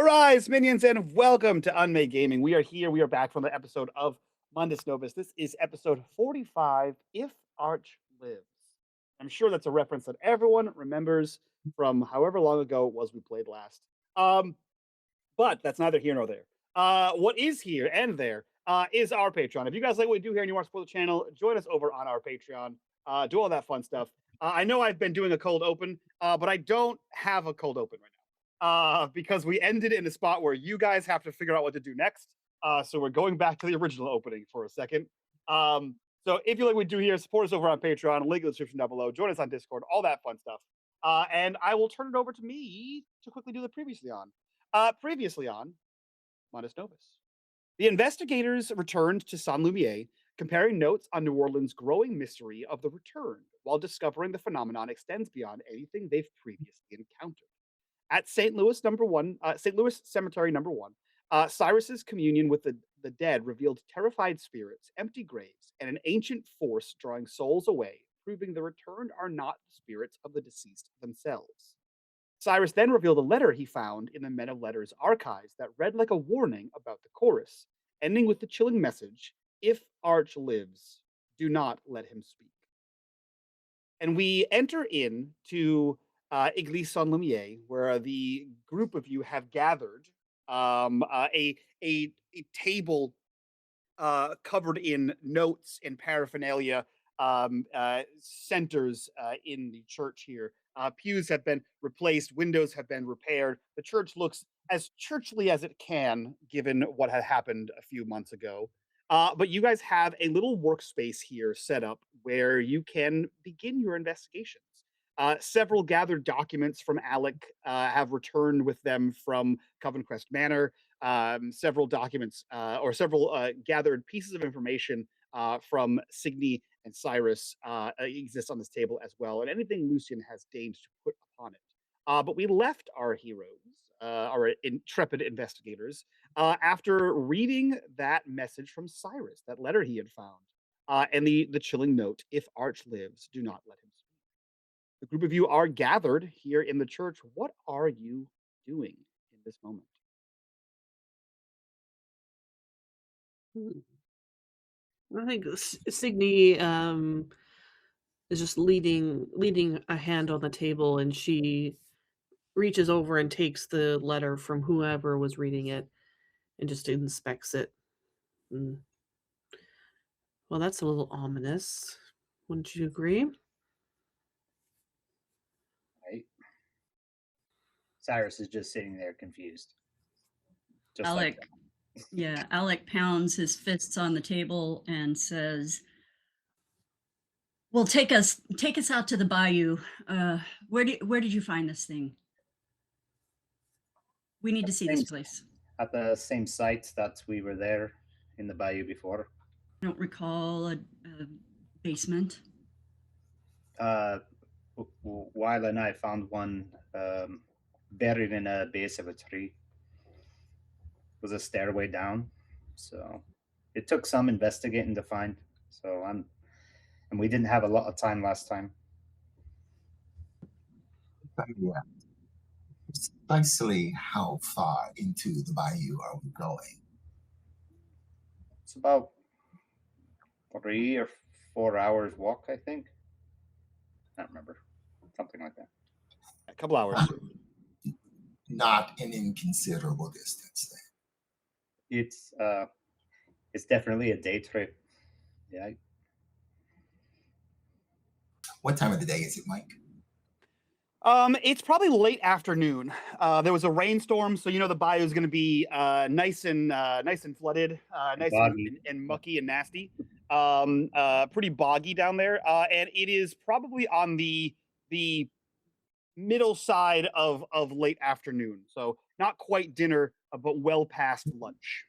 Arise, minions, and welcome to unMadeGaming. We are here. We are back from the episode of Mundus Novus. This is episode 45, If Arche Lives. I'm sure that's a reference that everyone remembers from however long ago it was we played last. But that's neither here nor there. What is here and there is our Patreon. If you guys like what we do here and you want to support the channel, join us over on our Patreon. Do all that fun stuff. I know I've been doing a cold open, but I don't have a cold open right now because we ended in a spot where you guys have to figure out what to do next. So we're going back to the original opening for a second. So if you like what we do here, support us over on Patreon, link in the description down below, join us on Discord, all that fun stuff. And I will turn it over to me to quickly do the previously on Mundus Novus. The investigators returned to San Lumiere, comparing notes on New Orleans' growing mystery of the return, while discovering the phenomenon extends beyond anything they've previously encountered. At St. Louis Cemetery number 1, Cyrus's communion with the dead revealed terrified spirits, empty graves, and an ancient force drawing souls away, proving the returned are not the spirits of the deceased themselves. Cyrus then revealed a letter he found in the Men of Letters archives that read like a warning about the chorus, ending with the chilling message, "If Arche lives, do not let him speak." And we enter into Église Saint Lumiere, where the group of you have gathered a table covered in notes and paraphernalia centers in the church here. Pews have been replaced, windows have been repaired. The church looks as churchly as it can, given what had happened a few months ago. But you guys have a little workspace here set up where you can begin your investigations. Several gathered documents from Alec have returned with them from Coven Crest Manor. Several documents or several gathered pieces of information from Signe and Cyrus exist on this table as well, and anything Lucien has deigned to put upon it. But we left our heroes, our intrepid investigators, after reading that message from Cyrus, that letter he had found, and the chilling note, "If Arche lives, do not let him speak." The group of you are gathered here in the church. What are you doing in this moment? Hmm. I think Signe is just leading a hand on the table, and she reaches over and takes the letter from whoever was reading it and just inspects it. Mm. Well, that's a little ominous. Wouldn't you agree? Right? Cyrus is just sitting there confused. Just Alec, like yeah, Alec pounds his fists on the table and says, "Well, take us out to the bayou. Where did you find this thing? We need to see this place." at the same site that we were there in the bayou before. I don't recall a basement. Weil and I found one buried in a base of a tree. It was a stairway down, so it took some investigating to find. And we didn't have a lot of time last time. Yeah. Precisely how far into the bayou are we going? It's about 3 or 4 hours walk, I think. I don't remember. Something like that. A couple hours. Not an inconsiderable distance then. It's definitely a day trip. Yeah. What time of the day is it, Mike? It's probably late afternoon. There was a rainstorm, so you know the bayou is going to be nice and flooded, nice and mucky and nasty. Pretty boggy down there, and it is probably on the middle side of late afternoon. So not quite dinner, but well past lunch.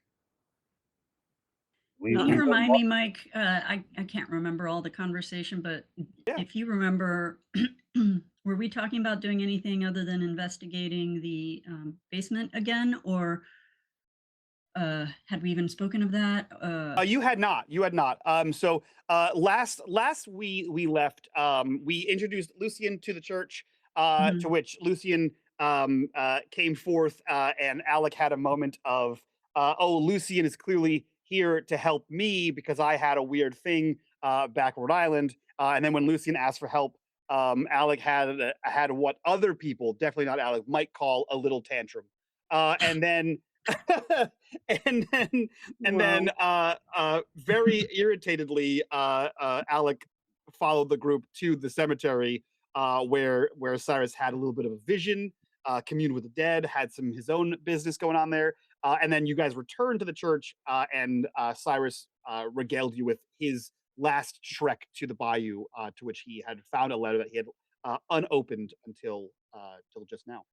Can you remind me, Mike? I can't remember all the conversation, but Yeah. if you remember, were we talking about doing anything other than investigating the basement again, or had we even spoken of that? You had not. You had not. So last we left, we introduced Lucien to the church, to which Lucien came forth, and Alec had a moment of, oh, Lucien is clearly here to help me because I had a weird thing back Rhode Island. And then when Lucien asked for help, Alec had what other people, definitely not Alec, might call a little tantrum. And then very irritatedly, Alec followed the group to the cemetery, where Cyrus had a little bit of a vision, communed with the dead, had his own business going on there, and then you guys returned to the church, and Cyrus regaled you with his last trek to the bayou, to which he had found a letter that he had unopened until till just now.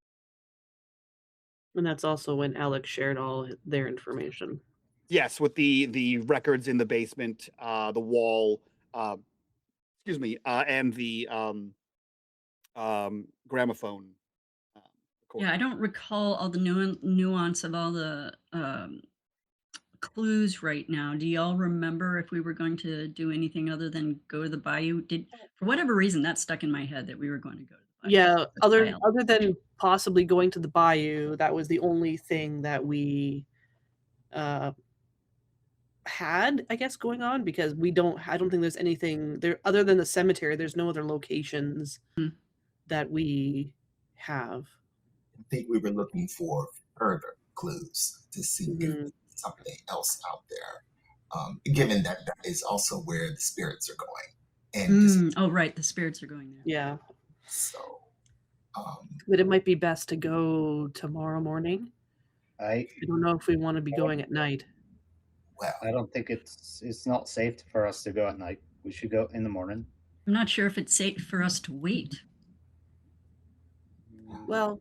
And that's also when Alec shared all their information. Yes, with the records in the basement, the wall, excuse me, and the gramophone. Yeah, I don't recall all the nuance of all the clues right now. Do y'all remember if we were going to do anything other than go to the bayou? For whatever reason, that stuck in my head that we were going to go to the bayou. Yeah, other than possibly going to the bayou, that was the only thing that we had, I guess, going on, because I don't think there's anything there other than the cemetery. There's no other locations that we have. I think we were looking for further clues to see if there's something else out there, given that is also where the spirits are going. And oh, right, the spirits are going there. Yeah. so, But it might be best to go tomorrow morning. I don't know if we want to be going at night. well, I don't think it's not safe for us to go at night. We should go in the morning. I'm not sure if it's safe for us to wait. Well,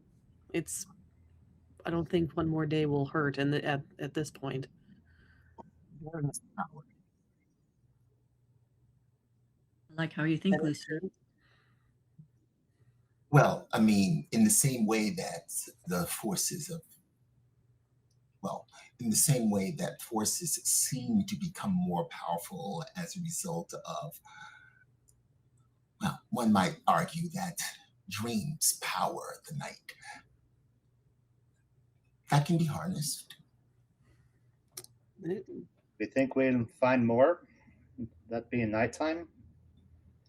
I don't think one more day will hurt, and at this point. I like how you think, Lucien. well, I mean, in the same way that forces seem to become more powerful as a result of, well, one might argue that dreams power the night. That can be harnessed. We think we'll find more, that being nighttime.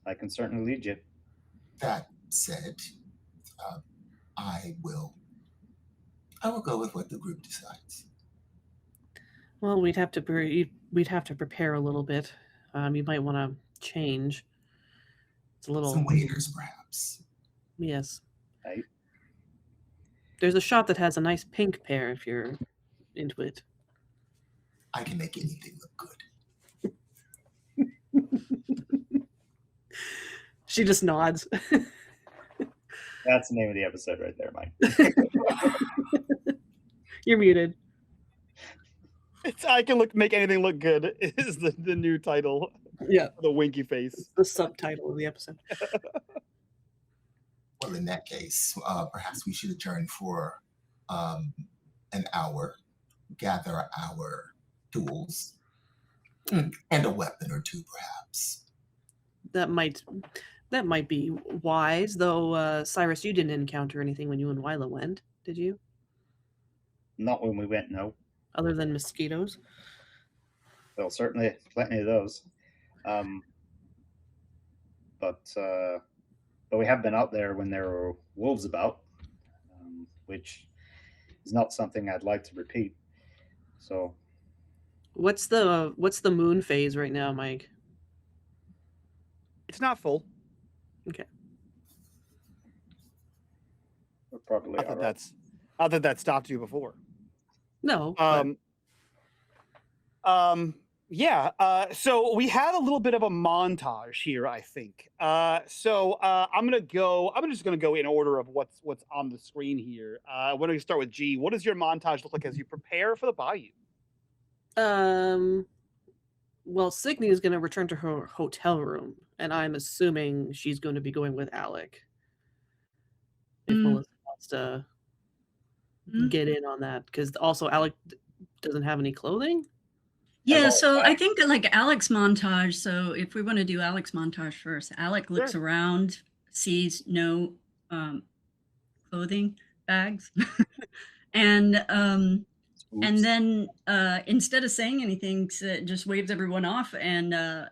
I can certainly lead you. That said, I will go with what the group decides. Well, we'd have to prepare a little bit. You might want to change. It's a little Some waiters, perhaps. Yes. Right. There's a shop that has a nice pink pair if you're into it. I can make anything look good. She just nods. That's the name of the episode right there, Mike. You're muted. I can make anything look good is the new title. Yeah. The winky face. The subtitle of the episode. Well, in that case, perhaps we should adjourn for an hour, gather our tools, and a weapon or two, perhaps. That might be wise, though. Cyrus, you didn't encounter anything when you and Wyla went, did you? Not when we went, no. Other than mosquitoes? Well, certainly plenty of those. But we have been out there when there were wolves about, which is not something I'd like to repeat. So, What's the moon phase right now, Mike? It's not full. Okay. we're probably Not all that right. not that that stopped you before. No. Yeah. So we had a little bit of a montage here, I think. I'm just gonna go in order of what's on the screen here. Why don't we start with G? What does your montage look like as you prepare for the bayou? Well, Signe is going to return to her hotel room, and I'm assuming she's going to be going with Alec. If Melissa wants to get in on that, because also Alec doesn't have any clothing. Yeah, so I think like Alec's montage. So if we want to do Alec's montage first, Alec looks around, sees no clothing, bags. And Oops. then instead of saying anything, just waves everyone off and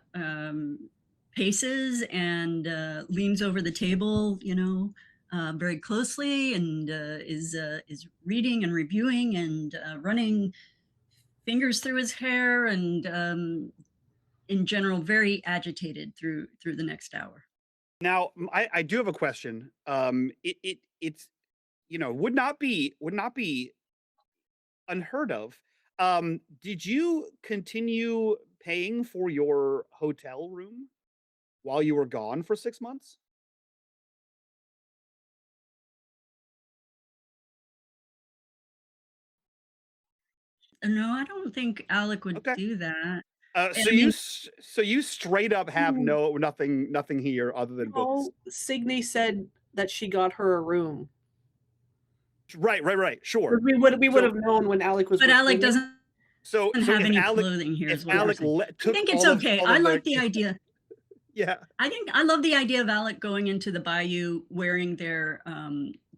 paces and leans over the table, very closely, and is reading and reviewing and running fingers through his hair, and in general very agitated through the next hour. Now, I do have a question. It's would not be unheard of. Did you continue paying for your hotel room while you were gone for 6 months? No, I don't think Alec would Okay. do that. So I mean, you straight up have nothing here other than books. No, Signe said that she got her a room. Right. Sure. We would So- have known when Alec was. but Alec returning. doesn't So have if any Alec, clothing here. Is if what I'm Alec saying. le- I took think it's all of- okay. all I of like their- the idea. Yeah. I love the idea of Alec going into the bayou wearing their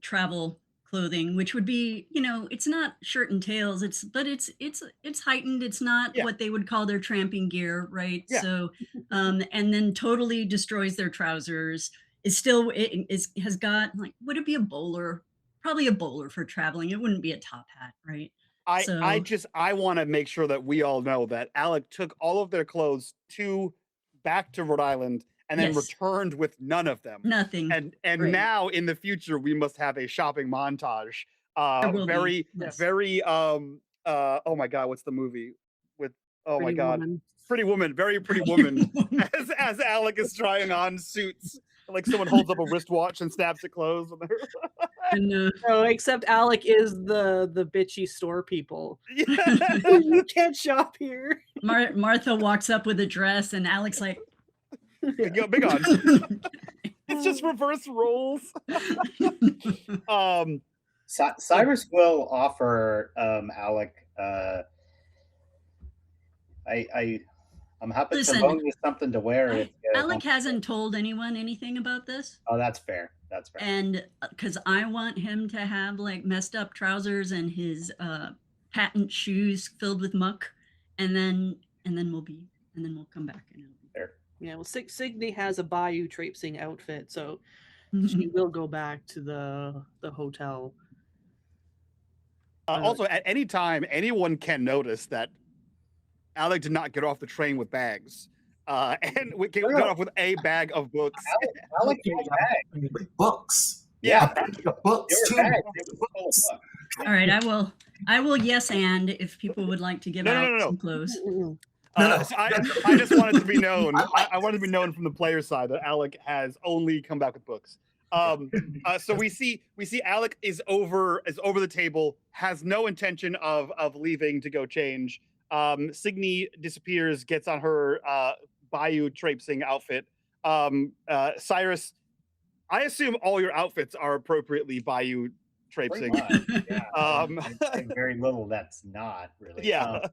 travel clothing, which would be, it's not shirt and tails. But it's heightened. It's not Yeah. what they would call their tramping gear, right? Yeah. So, and then totally destroys their trousers. Has got, like, would it be a bowler? Probably a bowler for traveling. It wouldn't be a top hat, right? I want to make sure that we all know that Alec took all of their clothes back to Rhode Island and then Yes. returned with none of them. Nothing. And Right. now in the future we must have a shopping montage. There will be, Very yes. very oh my god, what's the movie with my Pretty god. Woman. Pretty Woman, very Pretty Woman. as Alec is trying on suits. Like someone holds up a wristwatch and snaps it closed. And, No, except Alec is the bitchy store people. Yeah. You can't shop here. Martha walks up with a dress, and Alec's like, Big on. It's just reverse roles. Cyrus will offer Alec. I'm happy Listen, to loan you something to wear. if you Alec want. hasn't told anyone anything about this, Oh, that's fair. That's fair. and because I want him to have, like, messed up trousers and his patent shoes filled with muck, and then we'll come back and it'll be Fair. Yeah, well, Signe has a bayou traipsing outfit, so she will go back to the hotel. Also, at any time, anyone can notice that Alec did not get off the train with bags. And we got off with a bag of books. Alec has bags. With books. Yeah, Books they too. were bags. They were full of books. All right, I will yes and if people would like to give out some clothes. Mm-mm. I just wanted to be known. I wanted to be known from the player side that Alec has only come back with books. So we see Alec is over the table, has no intention of leaving to go change. Signe disappears, gets on her bayou traipsing outfit. Cyrus, I assume all your outfits are appropriately bayou traipsing. Pretty much, yeah. And very little that's not really. Yeah.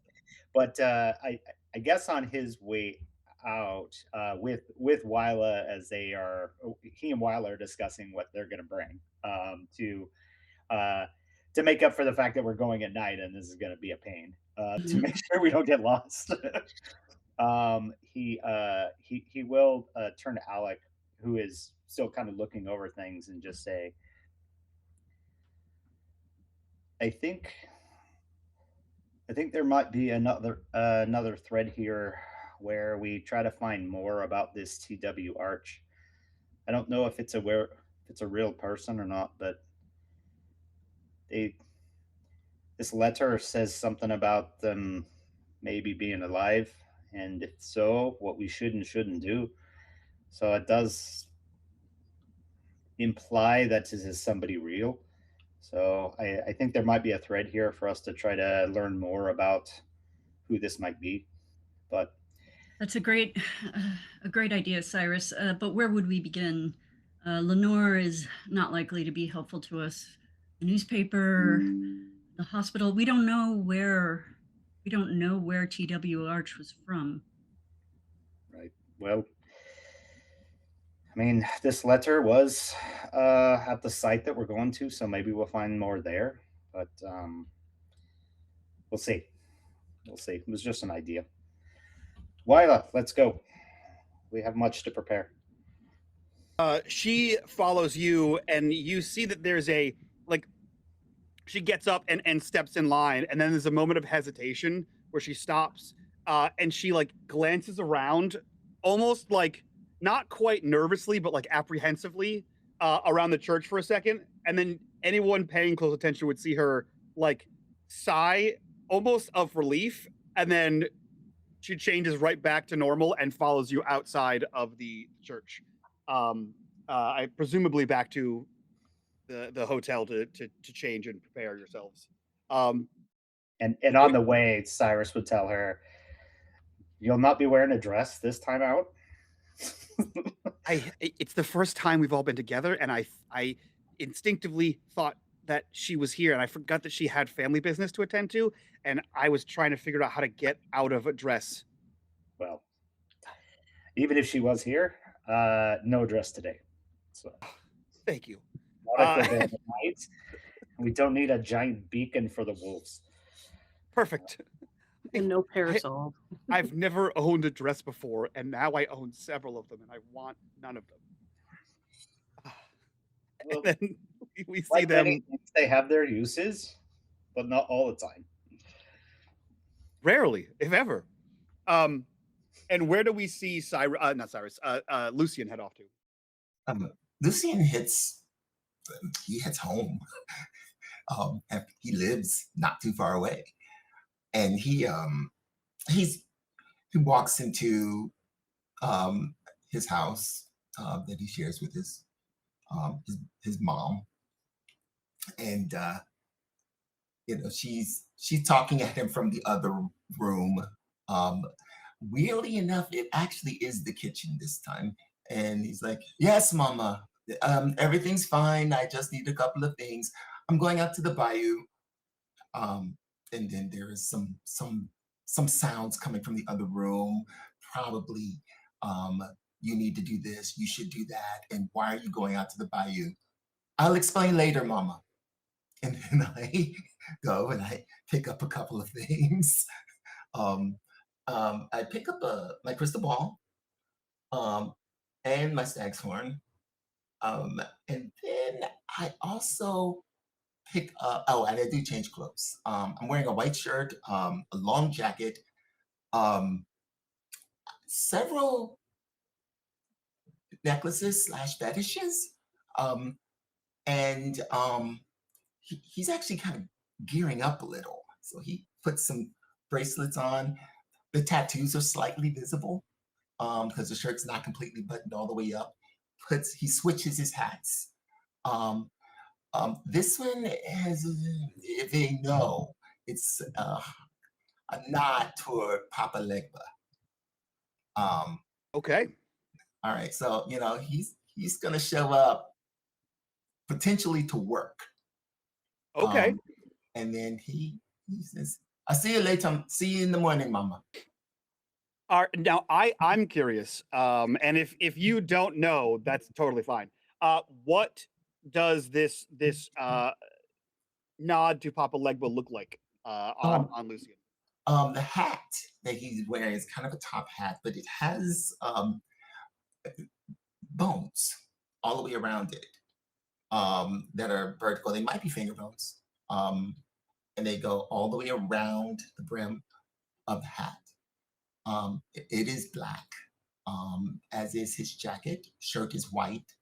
But I guess on his way out with Wyla, as he and Wyla are discussing what they're going to bring to make up for the fact that we're going at night and this is going to be a pain to make sure we don't get lost. He will turn to Alec, who is still kind of looking over things, and just say, I think there might be another thread here where we try to find more about this TW Arch. I don't know if it's a real person or not, but this letter says something about them maybe being alive, and if so, what we should and shouldn't do. So it does imply that this is somebody real. So I think there might be a thread here for us to try to learn more about who this might be. But that's a great idea, Cyrus. But where would we begin? Lenore is not likely to be helpful to us. The newspaper, the hospital. We don't know where TW Arch was from. Right. Well, I mean, this letter was at the site that we're going to, so maybe we'll find more there. But we'll see. We'll see. It was just an idea. Wyla, let's go. We have much to prepare. She follows you, and you see that there's a like. She gets up and steps in line, and then there's a moment of hesitation where she stops, and she like glances around, almost like not quite nervously, but like apprehensively around the church for a second, and then anyone paying close attention would see her like sigh, almost of relief, and then she changes right back to normal and follows you outside of the church. I presumably back to the hotel to change and prepare yourselves. And on the way, Cyrus would tell her, "You'll not be wearing a dress this time out." It's the first time we've all been together, and I instinctively thought that she was here, and I forgot that she had family business to attend to, and I was trying to figure out how to get out of a dress. Well, even if she was here, no dress today. So Thank you. night. We don't need a giant beacon for the wolves. Perfect. And no parasol. I've never owned a dress before, and now I own several of them, and I want none of them. Well, And then we see like them. many things, they have their uses, but not all the time. Rarely, if ever. And where do we see Cyrus? Not Cyrus. Lucien head off to. Lucien heads home. And he lives not too far away, and he walks into his house that he shares with his mom, and she's talking at him from the other room. Weirdly enough, it actually is the kitchen this time, and he's like, "Yes, Mama, everything's fine. I just need a couple of things. I'm going out to the bayou." And then there is some sounds coming from the other room. Probably, you need to do this. You should do that. And why are you going out to the bayou? I'll explain later, Mama. And then I go and I pick up a couple of things. I pick up my crystal ball, and my stag's horn. And then I also pick up, and I do change clothes. I'm wearing a white shirt, a long jacket, several necklaces / fetishes, and he's actually kind of gearing up a little. So he puts some bracelets on. The tattoos are slightly visible because the shirt's not completely buttoned all the way up. He switches his hats. This one has, if they know, it's a nod toward Papa Legba. Okay. All right, so he's gonna show up potentially to work. Okay. And then he says, "I'll see you later. See you in the morning, Mama." Now I'm curious, and if you don't know, that's totally fine. What does this nod to Papa Legba look like on Lucien? The hat that he's wearing is kind of a top hat, but it has bones all the way around it that are vertical. They might be finger bones, and they go all the way around the brim of the hat. It is black, as is his jacket. Shirt is white.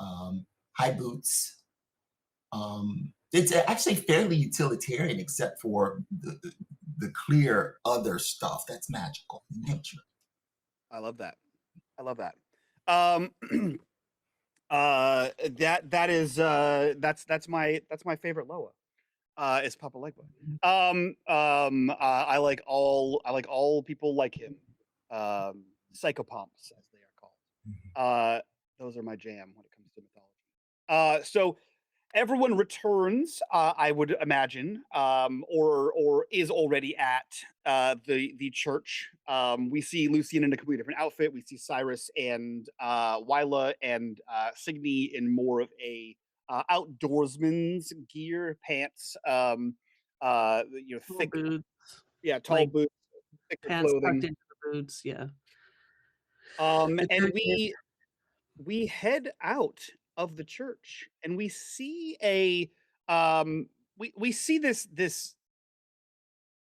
High boots. It's actually fairly utilitarian, except for the clear other stuff that's magical in nature. I love that. I love that. That's my favorite Loa. Is Papa Legba. I like all people like him. Psychopomps, as they are called. Those are my jam when it comes to mythology. So everyone returns, I would imagine, or is already at the church. We see Lucien in a completely different outfit. We see Cyrus and Wyla and Signe in more of a outdoorsman's gear, pants, Tall thick, boots, tall like boots, thicker pants tucked clothing. into the boots. Yeah. And The church we head out of the church and we see a we see this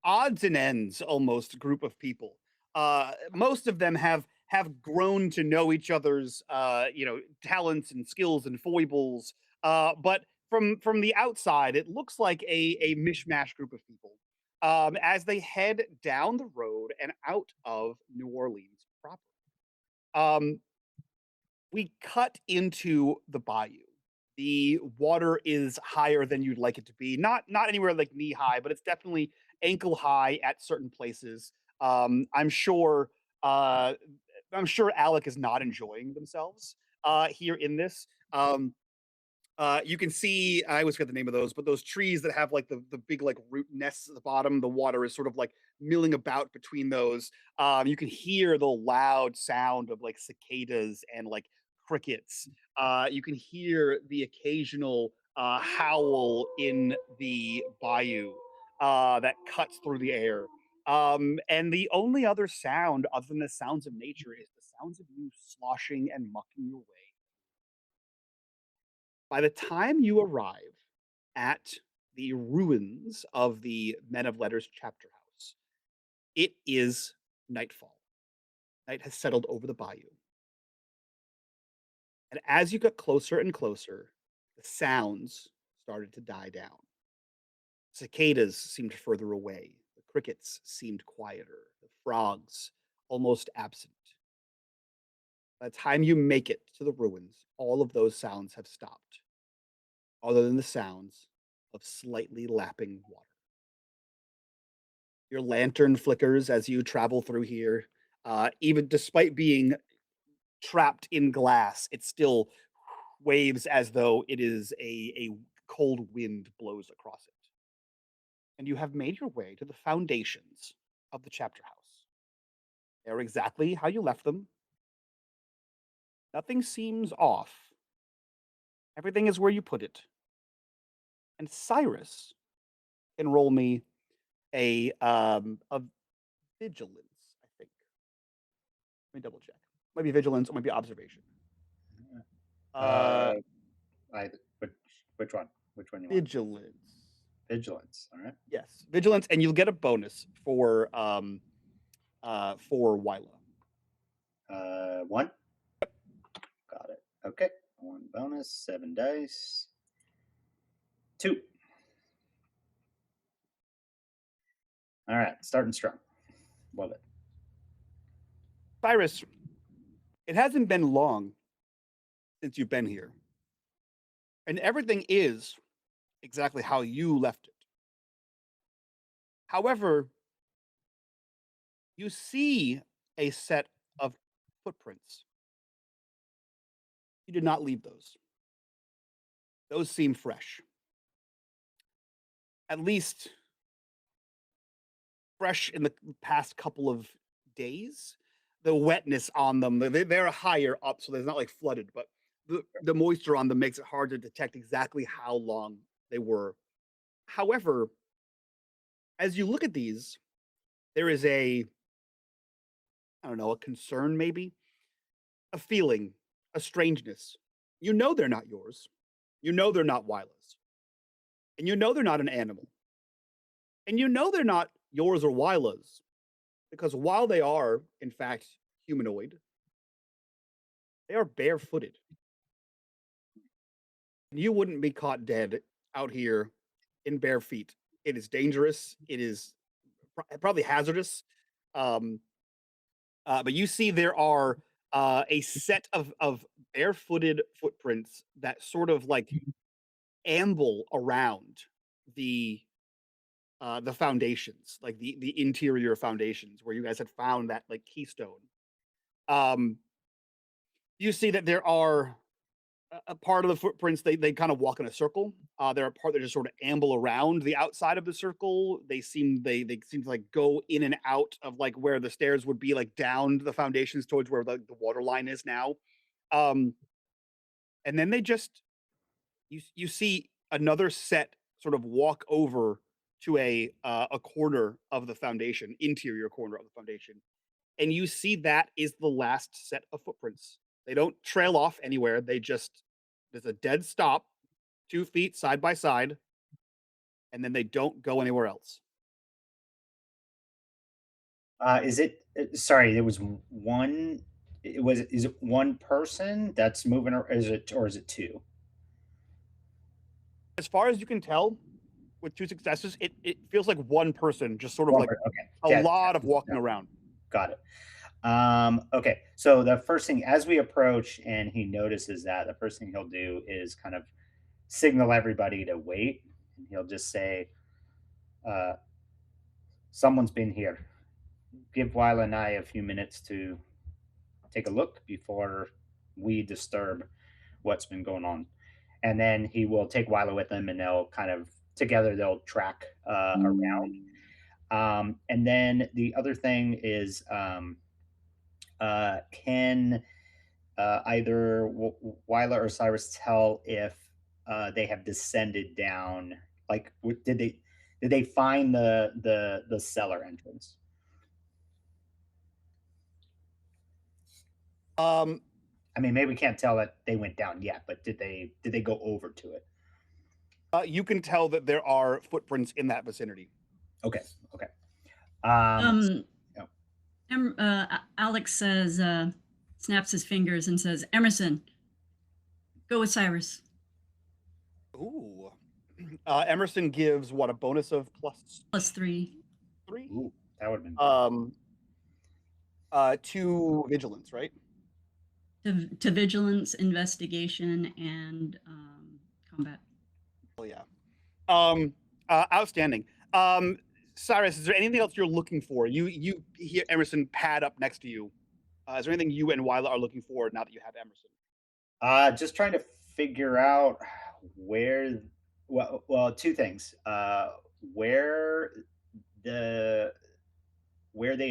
odds and ends almost group of people. Most of them have grown to know each other's talents and skills and foibles. But from the outside, it looks like a mishmash group of people. As they head down the road and out of New Orleans proper. Um, we cut into the bayou. The water is higher than you'd like it to be. Not anywhere like knee high, but it's definitely ankle high at certain places. I'm sure Alec is not enjoying themselves here in this. You can see, I always forget the name of those, but those trees that have like the big like root nests at the bottom, the water is sort of like milling about between those. You can hear the loud sound of like cicadas and like crickets. You can hear the occasional howl in the bayou that cuts through the air. And the only other sound other than the sounds of nature is the sounds of you sloshing and mucking your way. By the time you arrive at the ruins of the Men of Letters chapter house, it is nightfall. Night has settled over the bayou. And as you got closer and closer, the sounds started to die down. Cicadas seemed further away. The crickets seemed quieter. The frogs almost absent. By the time you make it to the ruins, all of those sounds have stopped, other than the sounds of slightly lapping water. Your lantern flickers as you travel through here. Even despite being trapped in glass, it still waves as though it is a cold wind blows across it. And you have made your way to the foundations of the chapter house. They're exactly how you left them. Nothing seems off. Everything is where you put it. And Cyrus can roll me a vigilance, I think. Let me double check. Might be vigilance or might be observation. I which one? Which one you want? Vigilance. Vigilance. All right. Yes, vigilance, and you'll get a bonus for Wyla. 1. Got it. Okay. 1 bonus, 7 dice. 2. All right. Starting strong. Love it. Cyrus, it hasn't been long since you've been here, and everything is exactly how you left it. However, you see a set of footprints. You did not leave those. Those seem fresh. At least fresh in the past couple of days. The wetness on them, they're higher up, so they're not like flooded, but the moisture on them makes it hard to detect exactly how long they were. However, as you look at these, there is a concern maybe, a feeling, a strangeness. You know they're not yours. You know they're not Wyla's. And you know they're not an animal. And you know they're not yours or Wyla's. Because while they are, in fact, humanoid, they are barefooted. And you wouldn't be caught dead out here in bare feet. It is dangerous. It is probably hazardous. But you see there are a set of barefooted footprints that sort of like amble around the foundations, like the interior foundations where you guys had found that like keystone. You see that there are a part of the footprints, they kind of walk in a circle. There are part that just sort of amble around the outside of the circle. They seem to like go in and out of like where the stairs would be, like down the foundations towards where the water line is now. Um, and then they just you see another set sort of walk over to a corner of the foundation, interior corner of the foundation, and you see that is the last set of footprints. They don't trail off anywhere. There's a dead stop, 2 feet side by side, and then they don't go anywhere else. Is it? Sorry, there was one. It was. Is it one person that's moving, or is it two? As far as you can tell, with 2 successes, it feels like one person just sort of like Okay. a lot of walking around. Got it. Okay, so the first thing, as we approach and he notices that, the first thing he'll do is kind of signal everybody to wait. And he'll just say, someone's been here. Give Wyla and I a few minutes to take a look before we disturb what's been going on. And then he will take Wyla with him, and they'll kind of together they'll track around. And then the other thing is, can either Wyla or Cyrus tell if they have descended down? Like, did they find the cellar entrance? I mean, maybe we can't tell that they went down yet, but did they go over to it? You can tell that there are footprints in that vicinity. Okay. Alex says, snaps his fingers and says, Emerson, go with Cyrus. Ooh. Emerson gives what, a bonus of +3. Ooh, that would have been to vigilance, right? To vigilance, investigation, and combat. Oh yeah. Outstanding. Cyrus, is there anything else you're looking for? You hear Emerson pad up next to you. Is there anything you and Wyla are looking for now that you have Emerson? just trying to figure out where. Well, two things. Where they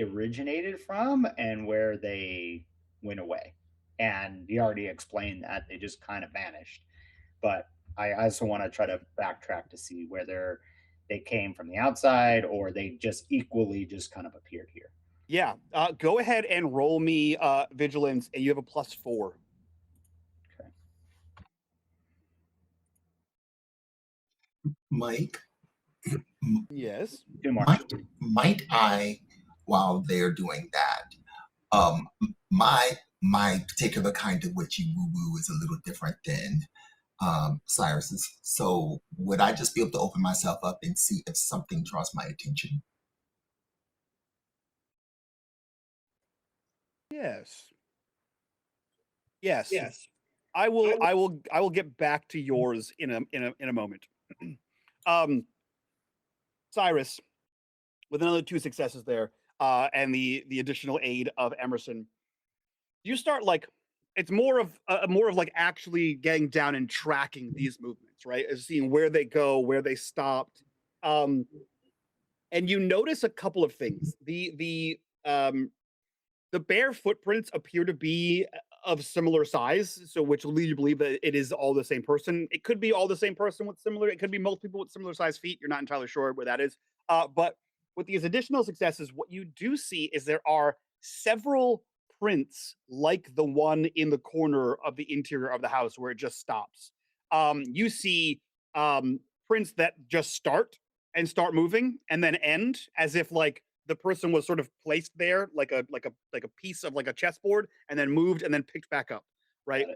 originated from and where they went away. And you already explained that they just kind of vanished. But I also want to try to backtrack to see whether they came from the outside or they just equally just kind of appeared here. Yeah. Go ahead and roll me vigilance, and you have a +4. Okay. Mike, Yes. Two more. might I, while they're doing that, my particular kind of witchy woo-woo is a little different than Cyrus's. So would I just be able to open myself up and see if something draws my attention? Yes. I will get back to yours in a moment. Cyrus, with another 2 successes there, and the additional aid of Emerson, you start like it's more of like actually getting down and tracking these movements, right? As seeing where they go, where they stopped, and you notice a couple of things. The bare footprints appear to be of similar size, so which will lead you to believe that it is all the same person. It could be all the same person with similar. It could be multiple people with similar size feet. You're not entirely sure where that is. But with these additional successes, what you do see is there are several prints like the one in the corner of the interior of the house where it just stops. You see prints that just start moving and then end, as if like the person was sort of placed there like a piece of like a chessboard and then moved and then picked back up, right?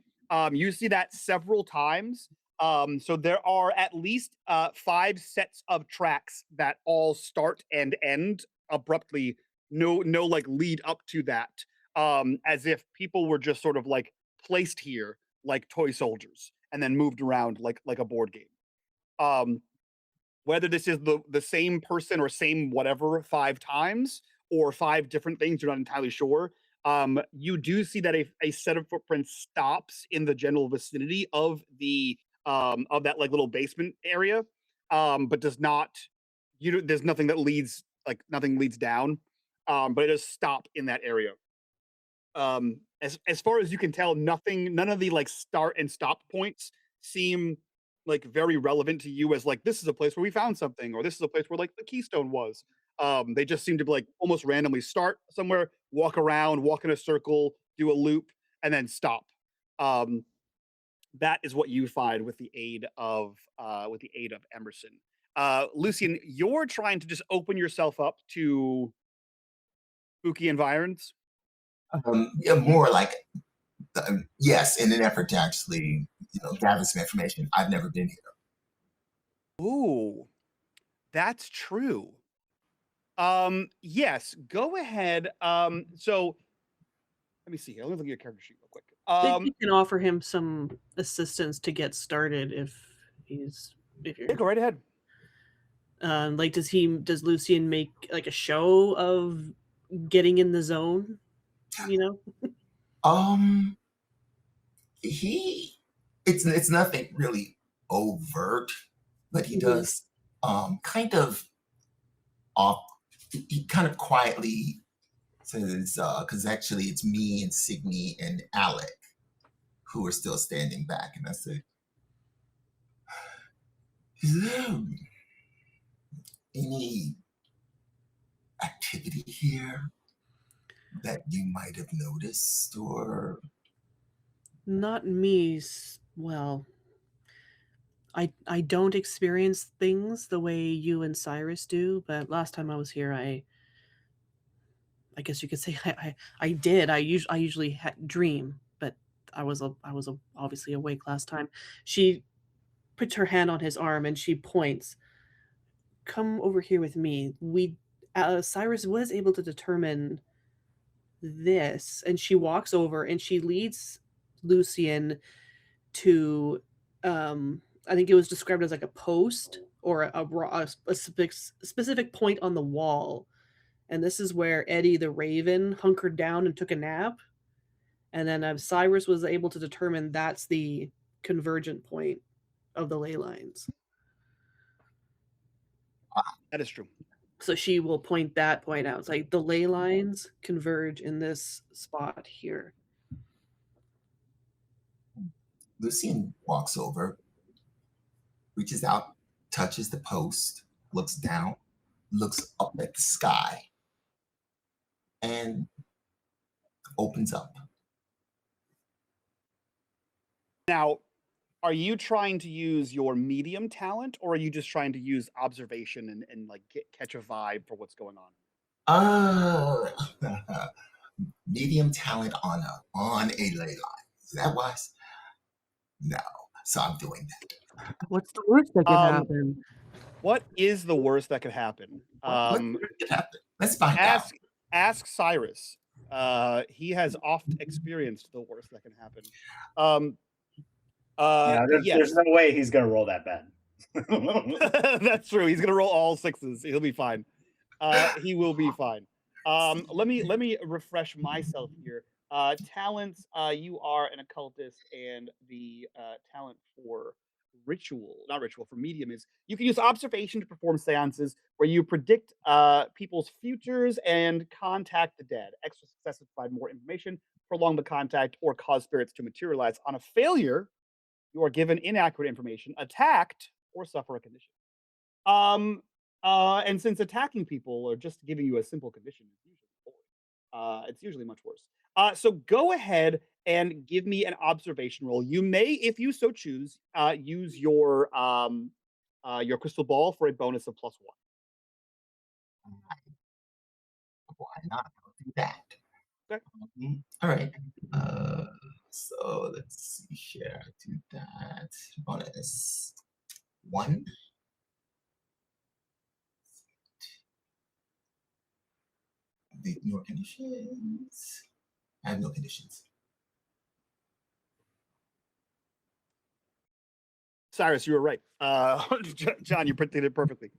You see that several times. So there are at least 5 sets of tracks that all start and end abruptly. No like lead up to that. As if people were just sort of like placed here like toy soldiers and then moved around like a board game. Whether this is the same person or same whatever 5 times or 5 different things, you're not entirely sure. you do see that a set of footprints stops in the general vicinity of that like little basement area, but does not. There's nothing that leads nothing leads down, but it does stop in that area. As far as you can tell, none of the like start and stop points seem like very relevant to you as like this is a place where we found something or this is a place where like the keystone was. They just seem to be like almost randomly start somewhere, walk around, walk in a circle, do a loop, and then stop. Um, that is what you find with the aid of Emerson. Lucien, you're trying to just open yourself up to spooky environs. Yeah, more like yes, in an effort to actually gather some information. I've never been here. Ooh, that's true. Yes, go ahead. So let me see here. Let me look at your character sheet real quick. You can offer him some assistance to get started if you're Yeah, go right ahead. like does Lucien make like a show of getting in the zone? It's nothing really overt, but he does kind of off. He kind of quietly says, because actually it's me and Signe and Alec who are still standing back, and I say, "Is there any activity here that you might have noticed, or?" Not me. Well, I don't experience things the way you and Cyrus do, but last time I was here, I guess you could say I did. I usually dream, but I was obviously awake last time. She puts her hand on his arm and she points. Come over here with me. Cyrus was able to determine this, and she walks over and she leads Lucien to I think it was described as like a post or a specific point on the wall. And this is where Eddie the Raven hunkered down and took a nap. And then Cyrus was able to determine that's the convergent point of the ley lines. That is true. So she will point that point out. It's like the ley lines converge in this spot here. Lucien walks over, reaches out, touches the post, looks down, looks up at the sky, and opens up. Now, are you trying to use your medium talent, or are you just trying to use observation and like catch a vibe for what's going on? Medium talent on a ley line. Is that wise? No. So I'm doing that. What's the worst that could happen? What is the worst that could happen? What could happen? Let's find out. Ask Cyrus. He has oft experienced the worst that can happen. There's no way he's gonna roll that bad. That's true. He's gonna roll all sixes. He'll be fine. He will be fine. Let me refresh myself here. Talents, you are an occultist, and the talent for for medium is you can use observation to perform seances where you predict people's futures and contact the dead. Extra successes provide more information, prolong the contact, or cause spirits to materialize. On a failure, you are given inaccurate information, attacked, or suffer a condition. And since attacking people or just giving you a simple condition is usually it's usually much worse. So go ahead and give me an observation roll. You may, if you so choose, use your crystal ball for a bonus of +1. Why not? I'll do that. Okay. All right. So let's see here. Do that. Bonus 1. Ignore conditions. I have no conditions. Cyrus, you were right. John, you predicted it perfectly.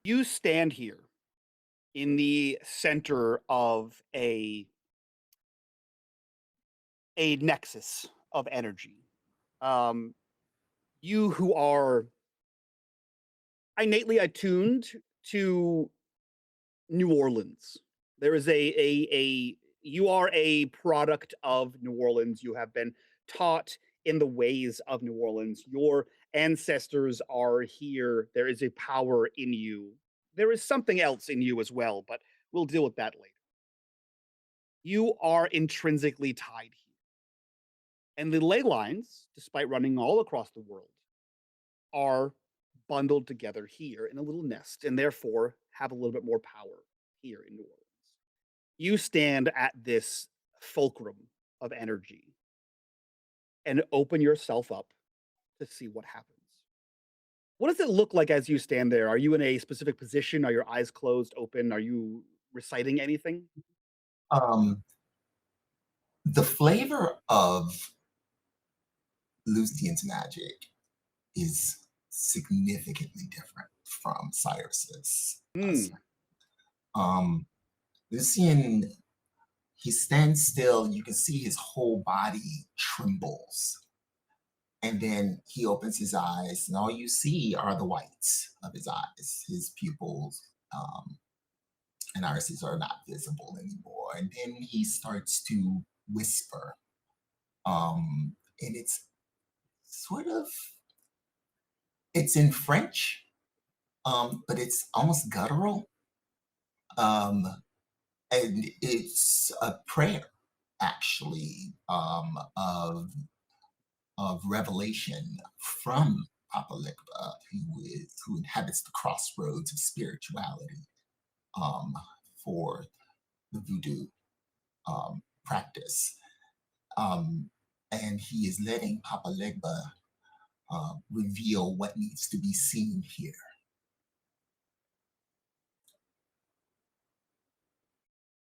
You stand here in the center of a nexus of energy. Um, you who are innately attuned to New Orleans. There is a you are a product of New Orleans. You have been taught in the ways of New Orleans. Your ancestors are here. There is a power in you. There is something else in you as well, but we'll deal with that later. You are intrinsically tied here. And the ley lines, despite running all across the world, are bundled together here in a little nest and therefore have a little bit more power here in New Orleans. You stand at this fulcrum of energy and open yourself up to see what happens. What does it look like as you stand there? Are you in a specific position? Are your eyes closed, open? Are you reciting anything? Um, the flavor of Lucien's magic is significantly different from Cyrus's. Hmm. Lucien, he stands still. You can see his whole body trembles. And then he opens his eyes, and all you see are the whites of his eyes. His pupils and irises are not visible anymore. And then he starts to whisper. And it's sort of, it's in French, but it's almost guttural. And it's a prayer, actually, of revelation from Papa Legba, who inhabits the crossroads of spirituality for the voodoo practice. And he is letting Papa Legba reveal what needs to be seen here.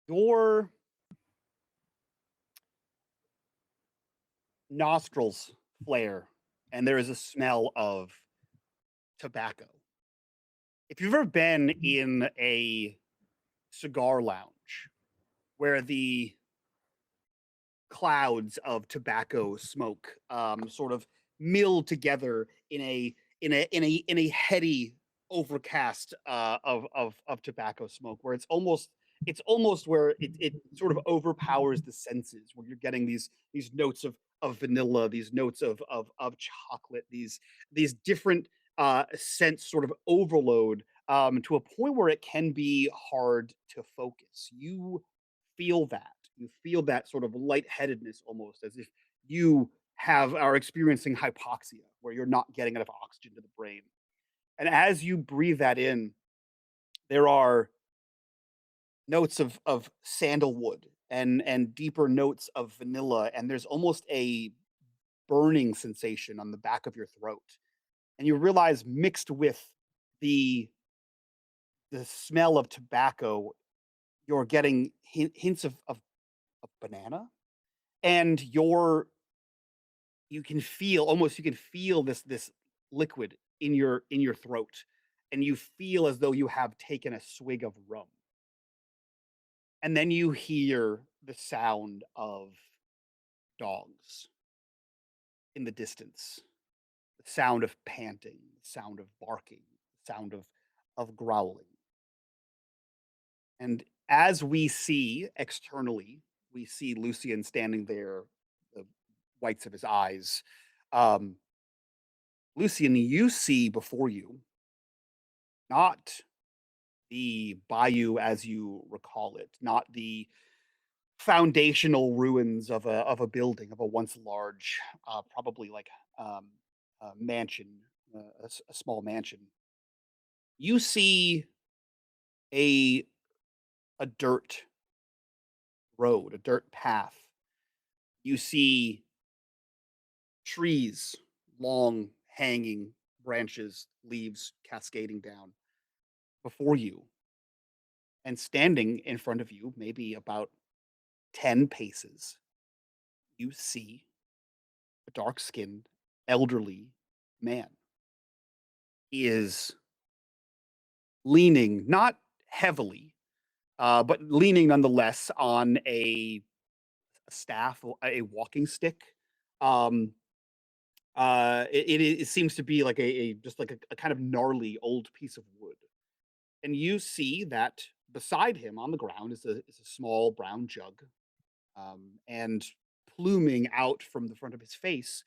Your nostrils flare, and there is a smell of tobacco. If you've ever been in a cigar lounge where the clouds of tobacco smoke sort of mill together in a heady overcast of tobacco smoke, where it's almost where it sort of overpowers the senses, where you're getting these notes of vanilla, these notes of chocolate, these different scents sort of overload to a point where it can be hard to focus. You feel that. You feel that sort of lightheadedness, almost as if you are experiencing hypoxia, where you're not getting enough oxygen to the brain. And as you breathe that in, there are notes of sandalwood and deeper notes of vanilla, and there's almost a burning sensation on the back of your throat. And you realize, mixed with the smell of tobacco, you're getting hints of banana, and you can feel this liquid in your throat, and you feel as though you have taken a swig of rum. And then you hear the sound of dogs in the distance, the sound of panting, the sound of barking, the sound of growling. And as we see externally, we see Lucien standing there, the whites of his eyes. Lucien, you see before you not the bayou as you recall it, not the foundational ruins of a building, of a once large, probably like a mansion, a small mansion. You see a a dirt road, a dirt path. You see trees, long hanging branches, leaves cascading down before you, and standing in front of you, maybe about 10 paces, you see a dark skinned, elderly man. He is leaning, not heavily, but leaning nonetheless on a staff, a walking stick. Um, it seems to be like just like a kind of gnarly old piece of wood. And you see that beside him on the ground is a small brown jug, and pluming out from the front of his face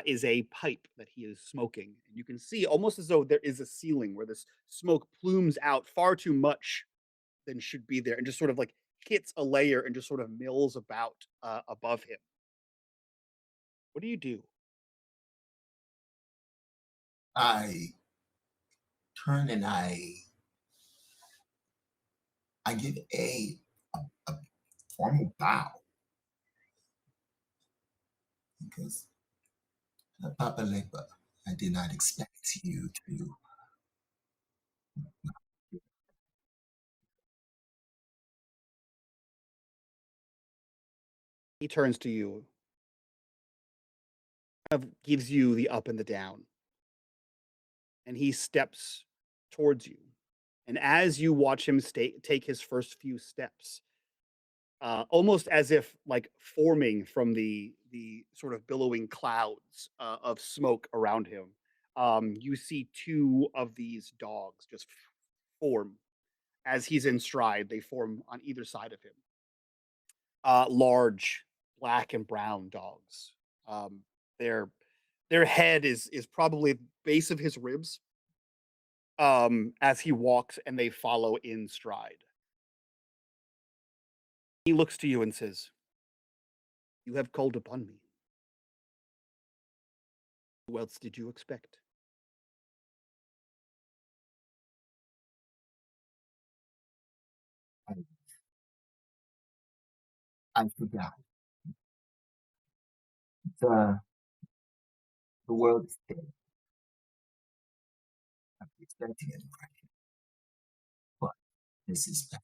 is a pipe that he is smoking. And you can see almost as though there is a ceiling where this smoke plumes out far too much than should be there, and just sort of like hits a layer and just sort of mills about above him. What do you do? I turn and I give a formal bow because Papa Lepa, I did not expect you to. He turns to you, kind of gives you the up and the down, and he steps towards you. And as you watch him take his first few steps, almost as if like forming from the sort of billowing clouds of smoke around him, you see two of these dogs just form as he's in stride. They form on either side of him. Large black and brown dogs. Um, their their head is probably base of his ribs, as he walks, and they follow in stride. He looks to you and says, "You have called upon me. Who else did you expect?" I, I forgot. The the world is dead. I'm expecting it, but this is better.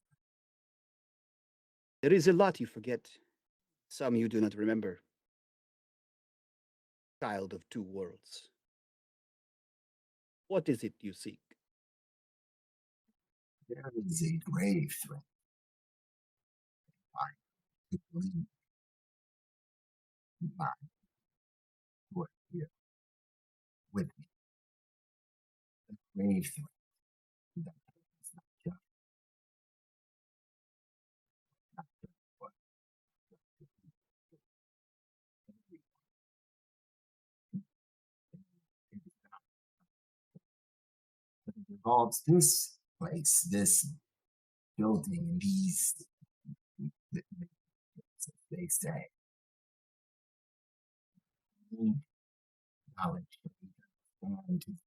There is a lot you forget. Some you do not remember. Child of two worlds. What is it you seek? There is a grave threat. I believe my word here with me. A grave threat that is not just what it is not, but it involves this place, this building, and these, they say, need knowledge that we can understand.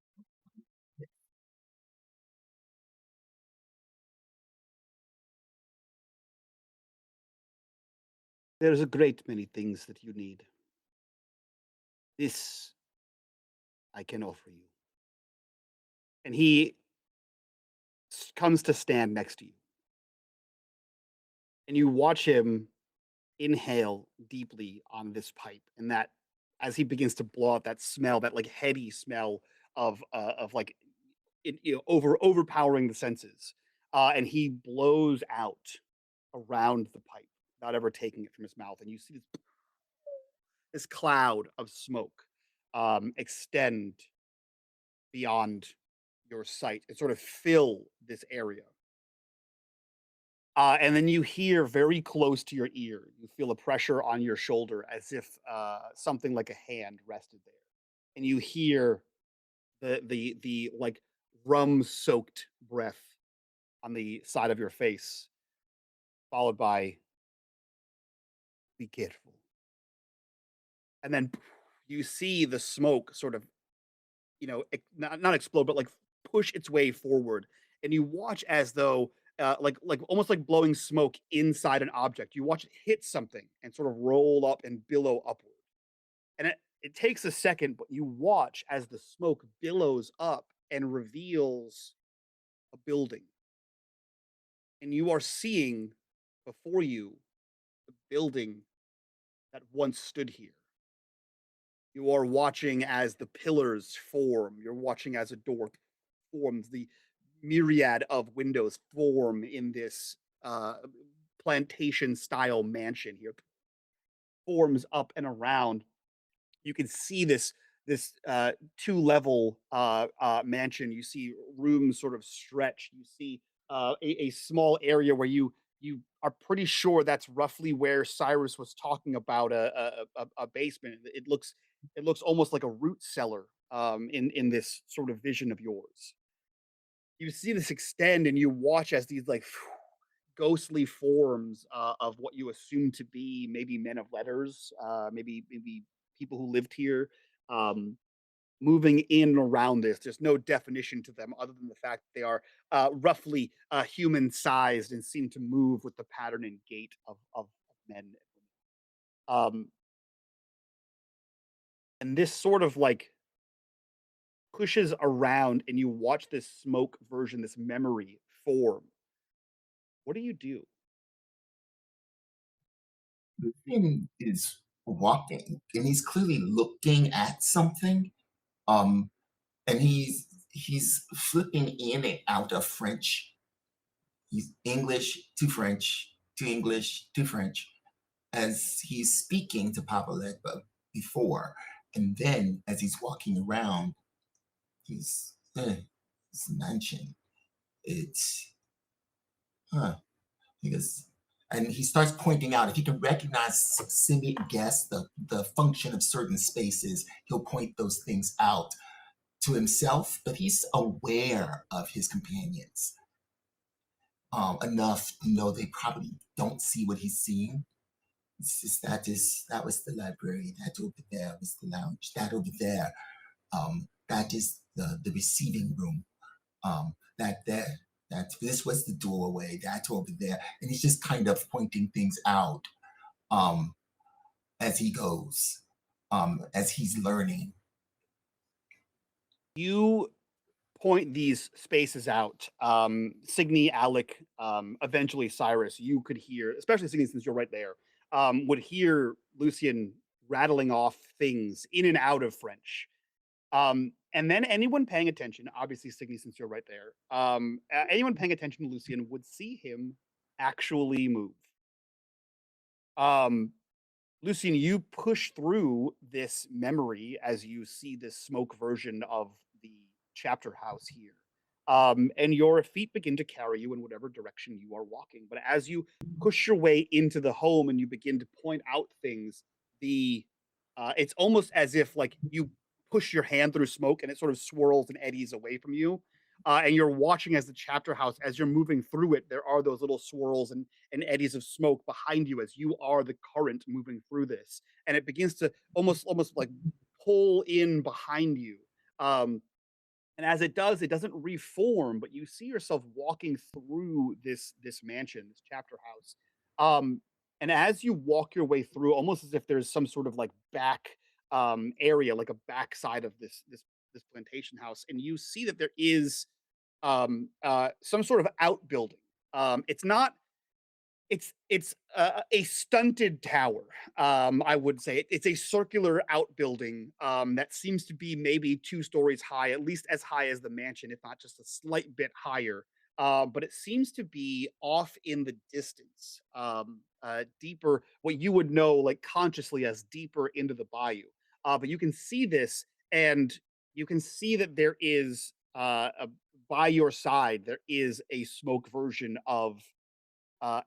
There's a great many things that you need. This I can offer you. And he comes to stand next to you. And you watch him inhale deeply on this pipe, and that as he begins to blow out that smell, that like heady smell of like overpowering the senses, and he blows out around the pipe without ever taking it from his mouth, and you see this cloud of smoke extend beyond your sight and sort of fill this area. And then you hear very close to your ear, you feel a pressure on your shoulder as if something like a hand rested there. And you hear the like rum soaked breath on the side of your face, followed by "Be careful." And then you see the smoke sort of, not explode, but like push its way forward. And you watch as though like almost like blowing smoke inside an object. You watch it hit something and sort of roll up and billow upward. And it takes a second, but you watch as the smoke billows up and reveals a building. And you are seeing before you the building that once stood here. You are watching as the pillars form. You're watching as a door forms, the myriad of windows form in this plantation style mansion here forms up and around. You can see this 2-level mansion. You see rooms sort of stretch. You see a small area where you are pretty sure that's roughly where Cyrus was talking about a basement. It looks almost like a root cellar in this sort of vision of yours. You see this extend, and you watch as these like ghostly forms of what you assume to be maybe men of letters, maybe people who lived here, um, moving in and around this. There's no definition to them other than the fact that they are roughly human sized and seem to move with the pattern and gait of men. Um, and this sort of like pushes around, and you watch this smoke version, this memory form. What do you do? Lucien is walking, and he's clearly looking at something. And he's flipping in and out of French. He's English to French to English to French as he's speaking to Papa Legba before. And then as he's walking around, he's mentioning it's because and he starts pointing out if he can recognize guess the function of certain spaces, he'll point those things out to himself, but he's aware of his companions enough to know they probably don't see what he's seeing. It's just that was the library. That over there was the lounge. That over there, that is the receiving room. This was the doorway. That over there, and he's just kind of pointing things out as he goes, as he's learning. You point these spaces out. Signe, Alec, eventually Cyrus, you could hear, especially Signe since you're right there, would hear Lucien rattling off things in and out of French. And then anyone paying attention, obviously Signe since you're right there, anyone paying attention to Lucien would see him actually move. Lucien, you push through this memory as you see this smoke version of the chapter house here. And your feet begin to carry you in whatever direction you are walking. But as you push your way into the home and you begin to point out things, it's almost as if like you push your hand through smoke and it sort of swirls and eddies away from you. And you're watching as the chapter house, as you're moving through it, there are those little swirls and eddies of smoke behind you as you are the current moving through this. And it begins to almost like pull in behind you. And as it does, it doesn't reform, but you see yourself walking through this mansion, this chapter house. And as you walk your way through, almost as if there's some sort of like back area, like a backside of this plantation house, and you see that there is some sort of outbuilding. It's not. It's a stunted tower. I would say it's a circular outbuilding that seems to be maybe 2 stories high, at least as high as the mansion, if not just a slight bit higher. But it seems to be off in the distance, deeper, what you would know like consciously as deeper into the bayou. But you can see this, and you can see that there is by your side there is a smoke version of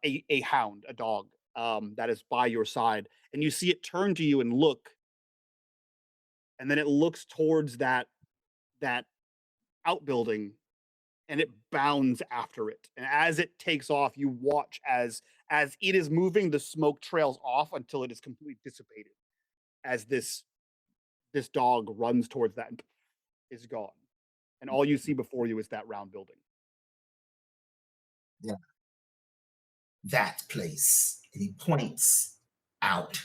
a hound, a dog, that is by your side, and you see it turn to you and look, and then it looks towards that outbuilding, and it bounds after it. And as it takes off, you watch as it is moving, the smoke trails off until it is completely dissipated. As this dog runs towards that and is gone, and all you see before you is that round building. Yeah. That place, and he points out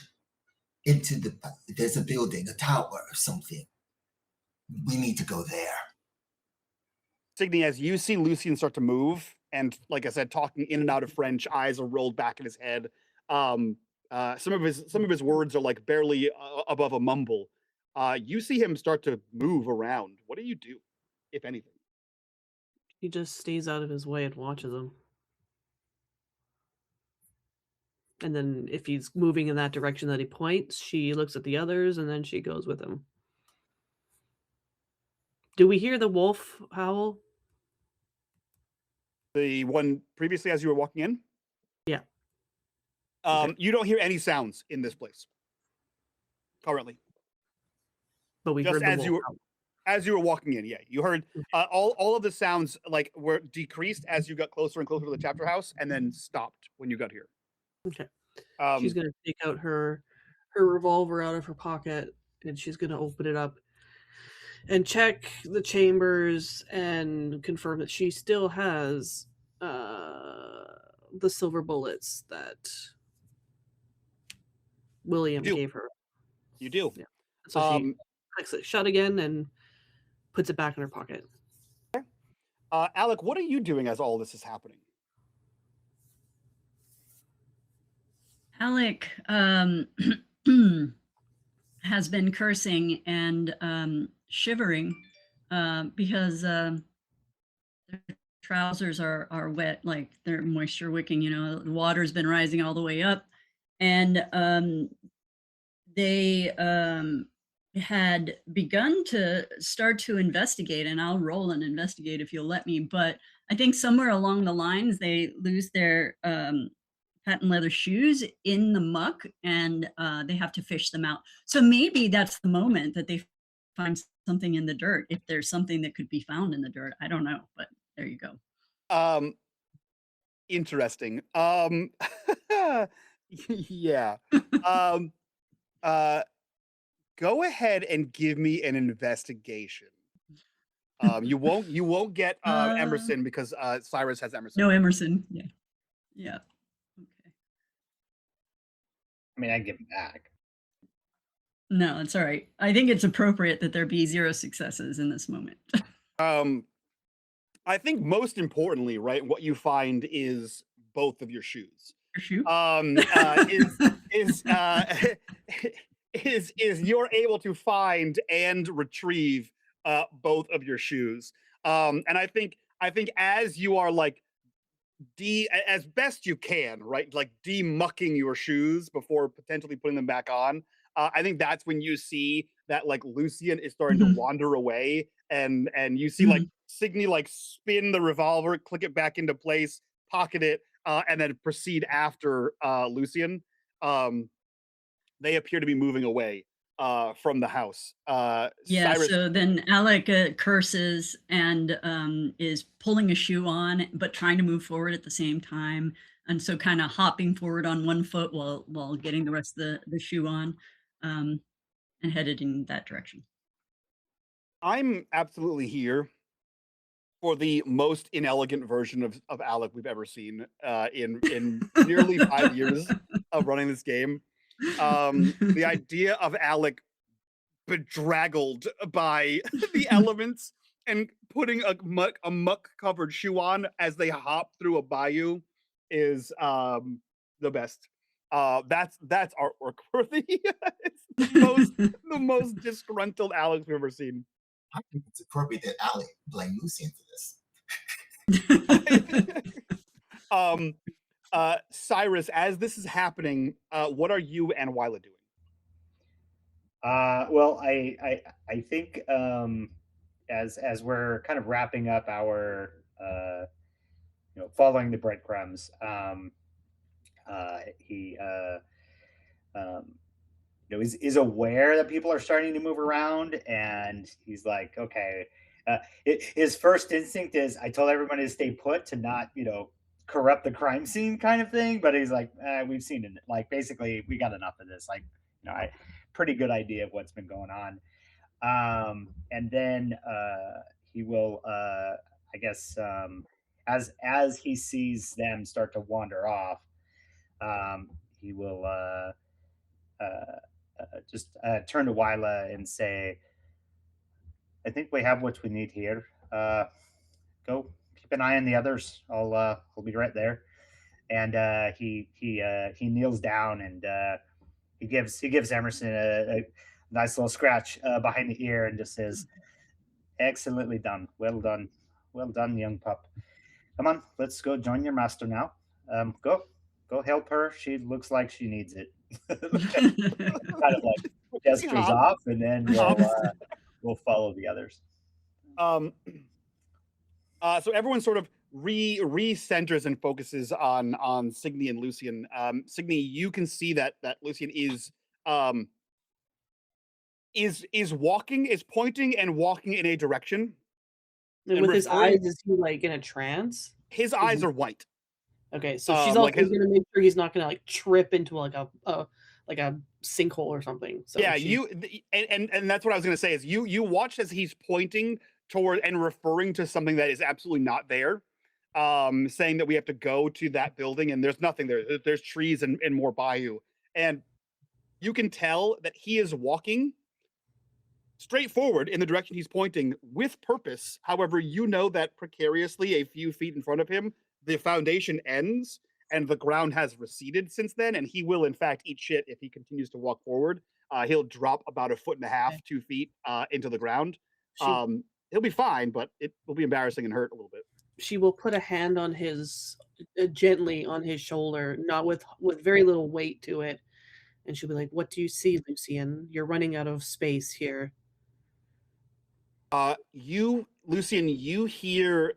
into there's a building, a tower or something. We need to go there. Signe, as you see Lucien start to move, and like I said, talking in and out of French, eyes are rolled back in his head. Some of his words are like barely above a mumble. You see him start to move around. What do you do, if anything? He just stays out of his way and watches him. And then if he's moving in that direction that he points, she looks at the others and then she goes with him. Do we hear the wolf howl? The one previously as you were walking in? Yeah. Okay. You don't hear any sounds in this place currently. But we Just heard the as wolf you were howl. as you were walking in, yeah, you heard all of the sounds like were decreased as you got closer and closer to the chapter house, and then stopped when you got here. Okay. She's gonna take out her revolver out of her pocket and she's gonna open it up and check the chambers and confirm that she still has the silver bullets that William do. gave her. You do. Yeah. So she clicks it shut again and puts it back in her pocket. Alec, what are you doing as all this is happening? Alec has been cursing and shivering because their trousers are wet, like they're moisture wicking. The water's been rising all the way up, and they had begun to start to investigate, and I'll roll and investigate if you'll let me. But I think somewhere along the lines they lose their patent leather shoes in the muck, and they have to fish them out. So maybe that's the moment that they find something in the dirt, if there's something that could be found in the dirt. I don't know, but there you go. Interesting. Yeah. Go ahead and give me an investigation. You won't get Emerson because Cyrus has Emerson. No Emerson. Yeah. Okay. I mean, I give him back. No, it's all right. I think it's appropriate that there be 0 successes in this moment. I think most importantly, right, what you find is both of your shoes. Your shoe? Is you're able to find and retrieve both of your shoes. And I think as you are like as best you can, right, like demucking your shoes before potentially putting them back on. I think that's when you see that like Lucien is starting to wander away, and you see like Signe like spin the revolver, click it back into place, pocket it, and then proceed after Lucien. They appear to be moving away from the house. Yeah, Cyrus, so then Alec curses and is pulling a shoe on, but trying to move forward at the same time. And so kind of hopping forward on one foot while getting the rest of the shoe on, and headed in that direction. I'm absolutely here for the most inelegant version of Alec we've ever seen in nearly 5 years of running this game. The idea of Alec bedraggled by the elements and putting a muck covered shoe on as they hop through a bayou is the best. That's artwork worthy. It's the most disgruntled Alex we've ever seen. I think it's appropriate that Alec blame Lucien for this. Cyrus, as this is happening, what are you and Wyla doing? Well, I think as we're kind of wrapping up our following the breadcrumbs, he is aware that people are starting to move around, and he's like, okay. His first instinct is, I told everybody to stay put, to not corrupt the crime scene kind of thing, but he's like, we've seen it, like basically we got enough of this, like pretty good idea of what's been going on. And then he will I guess as he sees them start to wander off, he will just turn to Wyla and say, I think we have what we need here. Go keep an eye on the others. I'll be right there. And he kneels down, and he gives Emerson a nice little scratch behind the ear, and just says, "Excellently done. Well done, young pup. Come on, let's go join your master now. Go go help her. She looks like she needs it. Kind of like gestures Yeah. off, and then we'll follow the others. So everyone sort of re-centers and focuses on Signe and Lucien. Signe, you can see that Lucien is walking, is pointing and walking in a direction. And And with his referring- eyes, is he like in a trance? His eyes are white. Okay, so she's like also gonna make sure he's not gonna like trip into like a sinkhole or something. So Yeah, she- and that's what I was gonna say is you watch as he's pointing toward and referring to something that is absolutely not there. Saying that we have to go to that building and there's nothing there. There's trees and more bayou. And you can tell that he is walking straight forward in the direction he's pointing with purpose. However, you know that precariously a few feet in front of him, the foundation ends and the ground has receded since then, and he will in fact eat shit if he continues to walk forward. He'll drop about 1.5 feet, 2 feet into the ground. He'll be fine, but it will be embarrassing and hurt a little bit. She will put a hand on his gently on his shoulder, not with very little weight to it, and she'll be like, "What do you see, Lucien? You're running out of space here." Lucien, you hear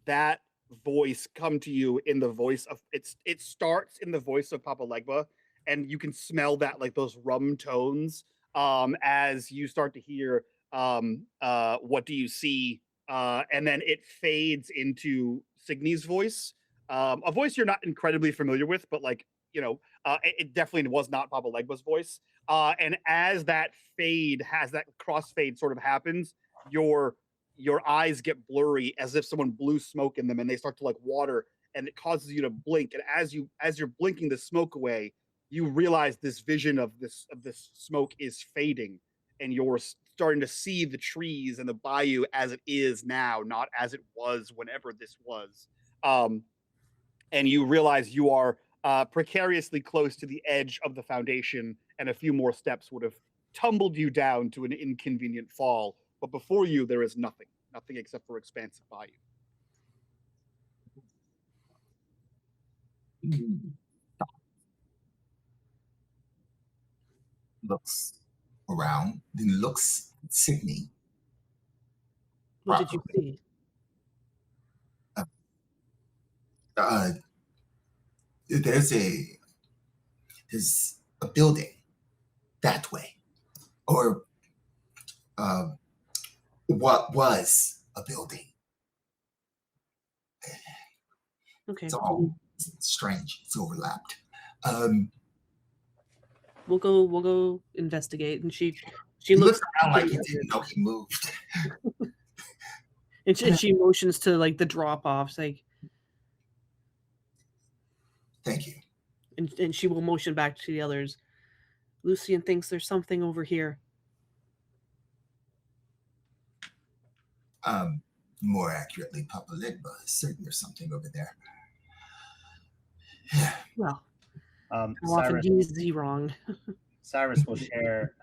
that voice come to you in the voice of it starts in the voice of Papa Legba, and you can smell that like those rum tones as you start to hear what do you see, and then it fades into Signe's voice, a voice you're not incredibly familiar with, but like it definitely was not Papa Legba's voice, and as that crossfade sort of happens, your eyes get blurry as if someone blew smoke in them, and they start to like water, and it causes you to blink. And as you're blinking the smoke away, you realize this vision of this smoke is fading, and you're starting to see the trees and the bayou as it is now, not as it was whenever this was. And you realize you are precariously close to the edge of the foundation, and a few more steps would have tumbled you down to an inconvenient fall. But before you, there is nothing except for expansive bayou. Looks around, then looks at Signe. What did you see? There's a building that way, or what was a building. Okay, It's all strange. It's overlapped. we'll go investigate. And she He looks around like he didn't know he moved. and she motions to like the drop offs, like, Thank you. and she will motion back to the others. Lucien thinks there's something over here. More accurately, Papa Legba is certain there's something over there. Well, how often Cyrus, is he wrong? Cyrus will share.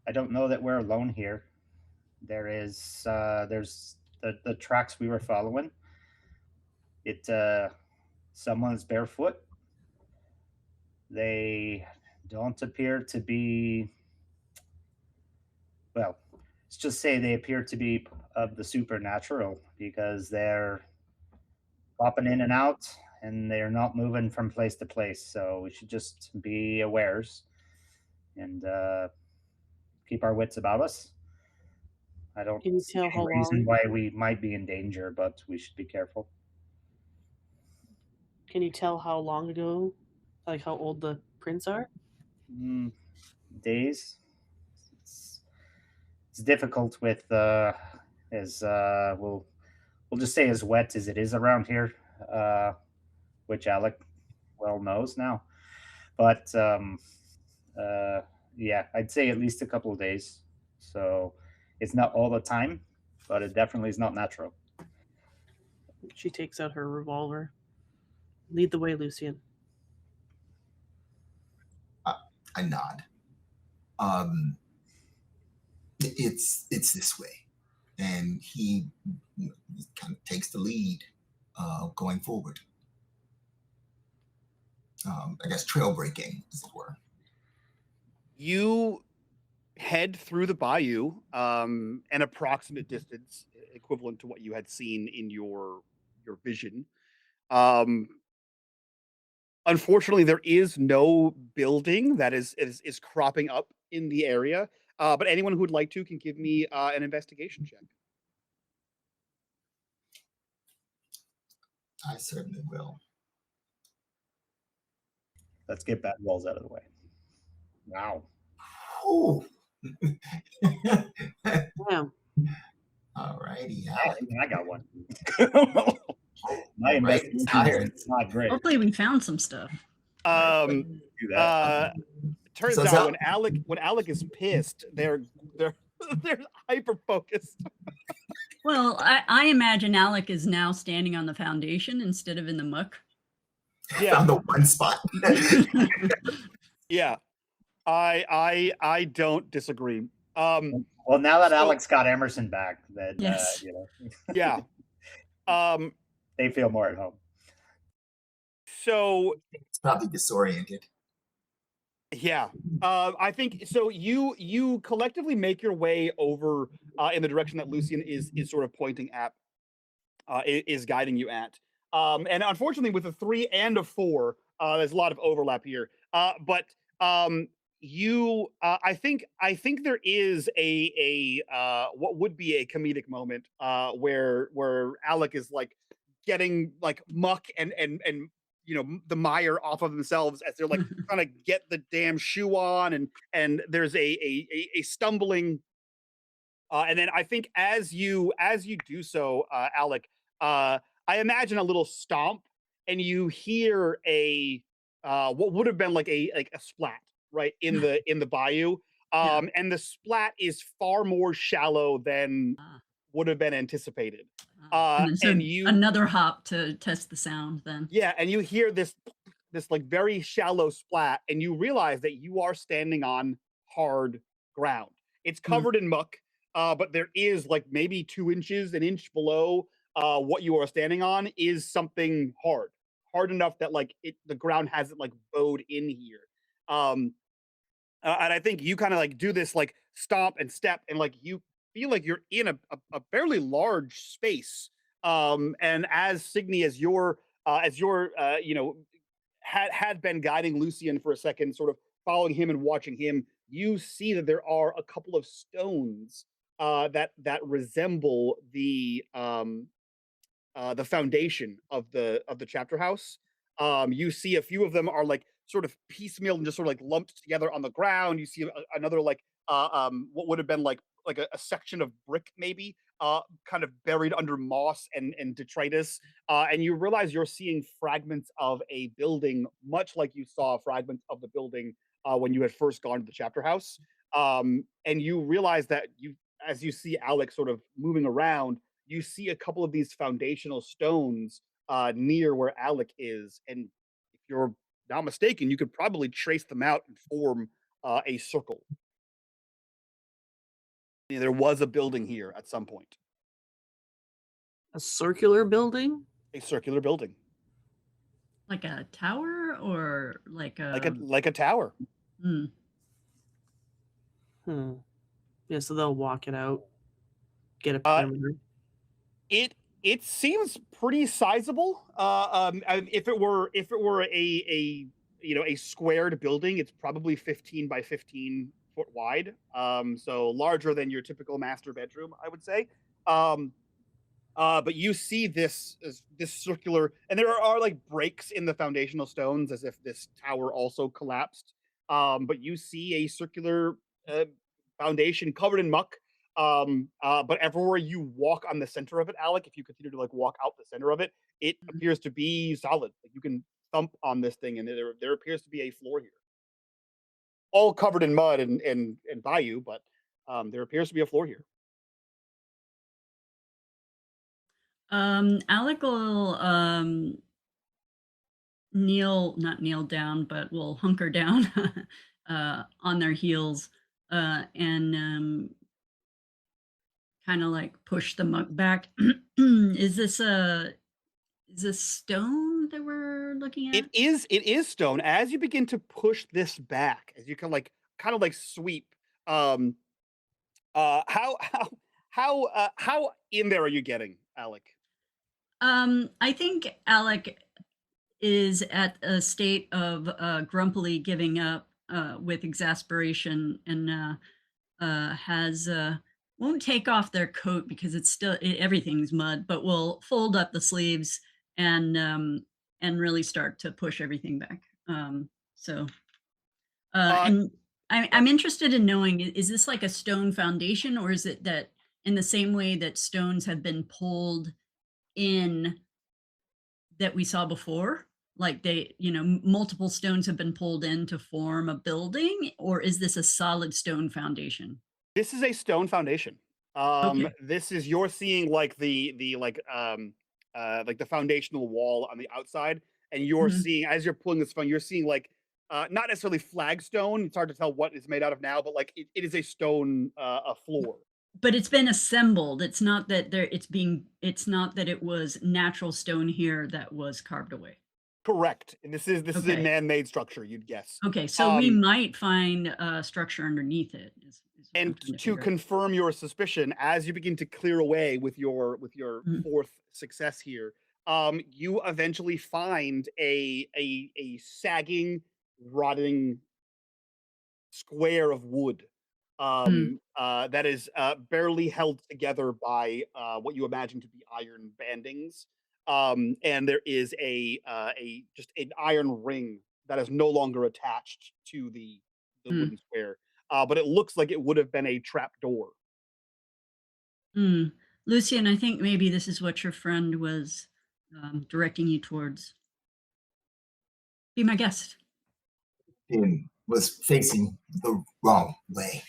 I don't know that we're alone here. There's the tracks we were following. Someone's barefoot. They don't appear to be, well, let's just say they appear to be of the supernatural, because they're popping in and out and they're not moving from place to place. So we should just be awares and keep our wits about us. I don't Can you see tell any how reason long? why we might be in danger, but we should be careful. Can you tell how long ago, like how old the prints are? Days. It's difficult with we'll just say as wet as it is around here, which Alec well knows now. But yeah, I'd say at least a couple of days. So it's not all the time, but it definitely is not natural. She takes out her revolver. Lead the way, Lucien. I nod. It's this way, and he kind of takes the lead going forward. I guess trail breaking, as it were. You head through the bayou, an approximate distance equivalent to what you had seen in your vision. Um, Unfortunately, there is no building that is cropping up in the area. But anyone who would like to can give me an investigation check. I certainly will. Let's get bad rolls out of the way. Wow. Ooh. Yeah. All righty. Wow, even I got one. My Right, investigation tired. is not great. Hopefully we found some stuff. Um, Do that. Turns So is out that- when Alec is pissed, they're they're hyper focused. Well, I imagine Alec is now standing on the foundation instead of in the muck. Yeah. Found the one spot. Yeah, I don't disagree. Well, now that so- Alex got Emerson back, then Yes. Yeah. They feel more at home. So It's probably disoriented. yeah, I think so. You collectively make your way over in the direction that Lucien is sort of pointing at, is guiding you at. And unfortunately, with a 3 and a 4, there's a lot of overlap here. But I think there is a what would be a comedic moment where Alec is like getting like muck and the mire off of themselves as they're like trying to get the damn shoe on, and there's a stumbling, and then I think as you do so, Alec, I imagine a little stomp, and you hear a what would have been like a splat right in the bayou, Yeah. and the splat is far more shallow than Ah. would have been anticipated. And then so And you another hop to test the sound then. Yeah, and you hear this like very shallow splat, and you realize that you are standing on hard ground. It's covered in muck, but there is like maybe 2 inches, an inch below what you are standing on is something hard enough that like the ground hasn't like bowed in here. Um, and I think you kind of like do this like stomp and step, and like you feel like you're in a fairly large space. And as Signe, as your had been guiding Lucien for a second, sort of following him and watching him, you see that there are a couple of stones that resemble the foundation of the chapter house. You see a few of them are like sort of piecemeal and just sort of like lumped together on the ground. You see another like what would have been like a section of brick maybe kind of buried under moss and detritus, and you realize you're seeing fragments of a building, much like you saw fragments of the building when you had first gone to the chapter house. And you realize that as you see Alex sort of moving around, you see a couple of these foundational stones near where Alec is, and if you're not mistaken, you could probably trace them out and form a circle. Yeah, there was a building here at some point, A circular building? a circular building, Like a tower or like a like a tower. Hmm. Yeah, so they'll walk it out, get a Uh, perimeter. It seems pretty sizable. If it were a squared building, it's probably 15 by 15 foot wide. So larger than your typical master bedroom, I would say. But you see this circular, and there are like breaks in the foundational stones as if this tower also collapsed. But you see a circular foundation covered in muck. But everywhere you walk on the center of it, Alec, if you continue to like walk out the center of it, it appears to be solid. Like you can thump on this thing, and there appears to be a floor here, all covered in mud and bayou, but there appears to be a floor here. Alec will not kneel down, but will hunker down on their heels and kind of like push the muck back. Is this is this stone that we're looking at? It is stone. As you begin to push this back, as you can kind of like sweep, um, how in there are you getting, Alec? I think Alec is at a state of grumpily giving up with exasperation and has won't take off their coat because it's still everything's mud, but will fold up the sleeves and really start to push everything back. So Uh, and yeah. I'm interested in knowing, is this like a stone foundation, or is it that in the same way that stones have been pulled in that we saw before? Like they, multiple stones have been pulled in to form a building, or is this a solid stone foundation? This is a stone foundation. Okay. This is you're seeing like like the foundational wall on the outside, and you're Mhm. seeing as you're pulling this phone, you're seeing like not necessarily flagstone. It's hard to tell what it's made out of now, but like it is a stone a floor. But it's been assembled. It's not that it's not that it was natural stone here that was carved away. Correct. And this is a Okay. man-made structure, you'd guess. Okay. So we Um, might find a structure underneath it is what I'm and trying to to figure out. confirm your suspicion, as you begin to clear away with your Mhm. fourth success here, you eventually find a sagging, rotting square of wood Mm. that is barely held together by what you imagine to be iron bandings. And there is a just an iron ring that is no longer attached to the Mm. wooden square. But it looks like it would have been a trap door. Mm. Lucien, I think maybe this is what your friend was directing you towards. Be my guest. And was facing the wrong way.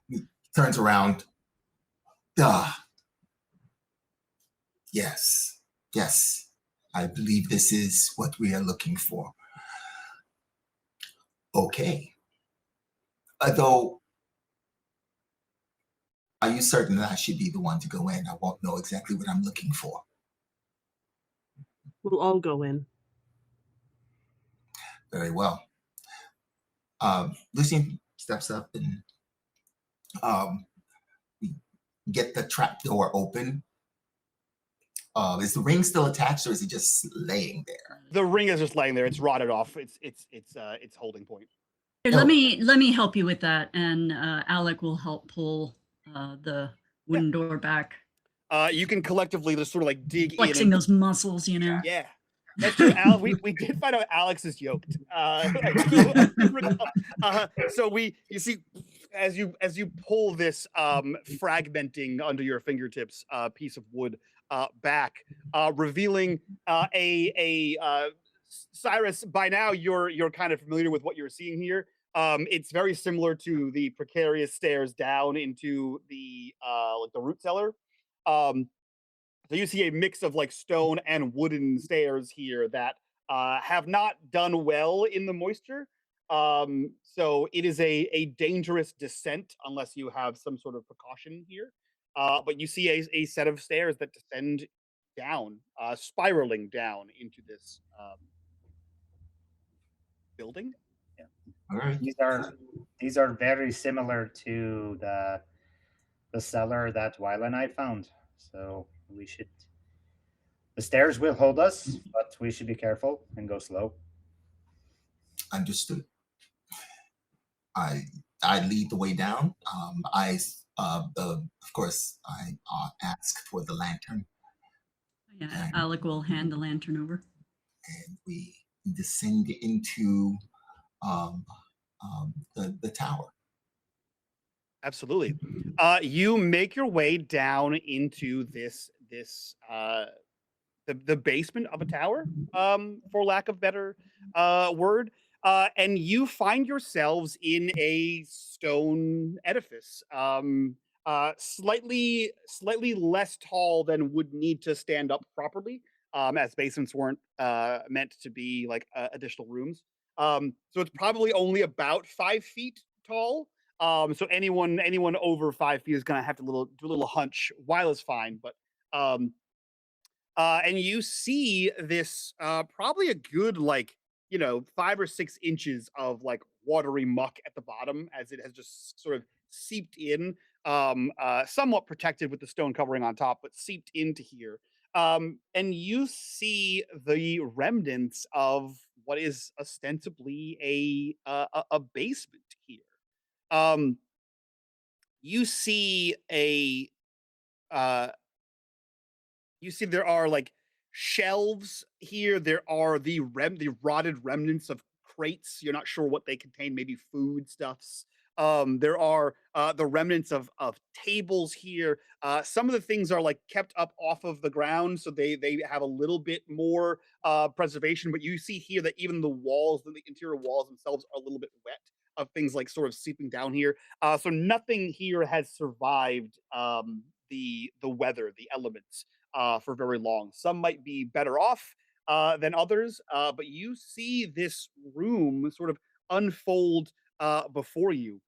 He turns around. Duh. Yes. Yes. I believe this is what we are looking for. Okay. Although, are you certain that I should be the one to go in? I won't know exactly what I'm looking for. We'll all go in. Very well. Lucien steps up and we get the trap door open. Is the ring still attached, or is it just laying there? The ring is just laying there. It's rotted off. It's holding point. Here, Oh, let me help you with that, and Alec will help pull the Yeah. wooden door back, You can collectively just sort of like dig in flexing and those muscles, you know. yeah. That's true. We did find out Alex is yoked. I do recall. So you see as you pull this fragmenting under your fingertips piece of wood back, revealing Cyrus. By now you're kind of familiar with what you're seeing here. It's very similar to the precarious stairs down into the like the root cellar. Um, so you see a mix of like stone and wooden stairs here that have not done well in the moisture. So it is a dangerous descent unless you have some sort of precaution here. But you see a set of stairs that descend down, spiraling down into this building. Yeah. all right. These are very similar to the cellar that Wyla and I found. So the stairs will hold us, but we should be careful and go slow. Understood. I lead the way down. Of course, I ask for the lantern, Yeah, Alec will hand the lantern over. and we descend into um, the tower. Absolutely. You make your way down into this the basement of a tower, for lack of better word. And you find yourselves in a stone edifice, slightly less tall than would need to stand up properly, as basements weren't meant to be like additional rooms. So it's probably only about 5 feet tall. So anyone over 5 feet is gonna have to do a little hunch. While is fine, but um, and you see this probably a good like 5 or 6 inches of like watery muck at the bottom as it has just sort of seeped in, somewhat protected with the stone covering on top, but seeped into here. And you see the remnants of what is ostensibly a basement here. Um, you see a uh, you see there are like shelves here. There are the rotted remnants of crates. You're not sure what they contain, maybe foodstuffs. There are the remnants of tables here. Some of the things are like kept up off of the ground, so they have a little bit more preservation. But you see here that even the interior walls themselves are a little bit wet of things like sort of seeping down here. So nothing here has survived the weather, the elements for very long. Some might be better off than others, but you see this room sort of unfold before you.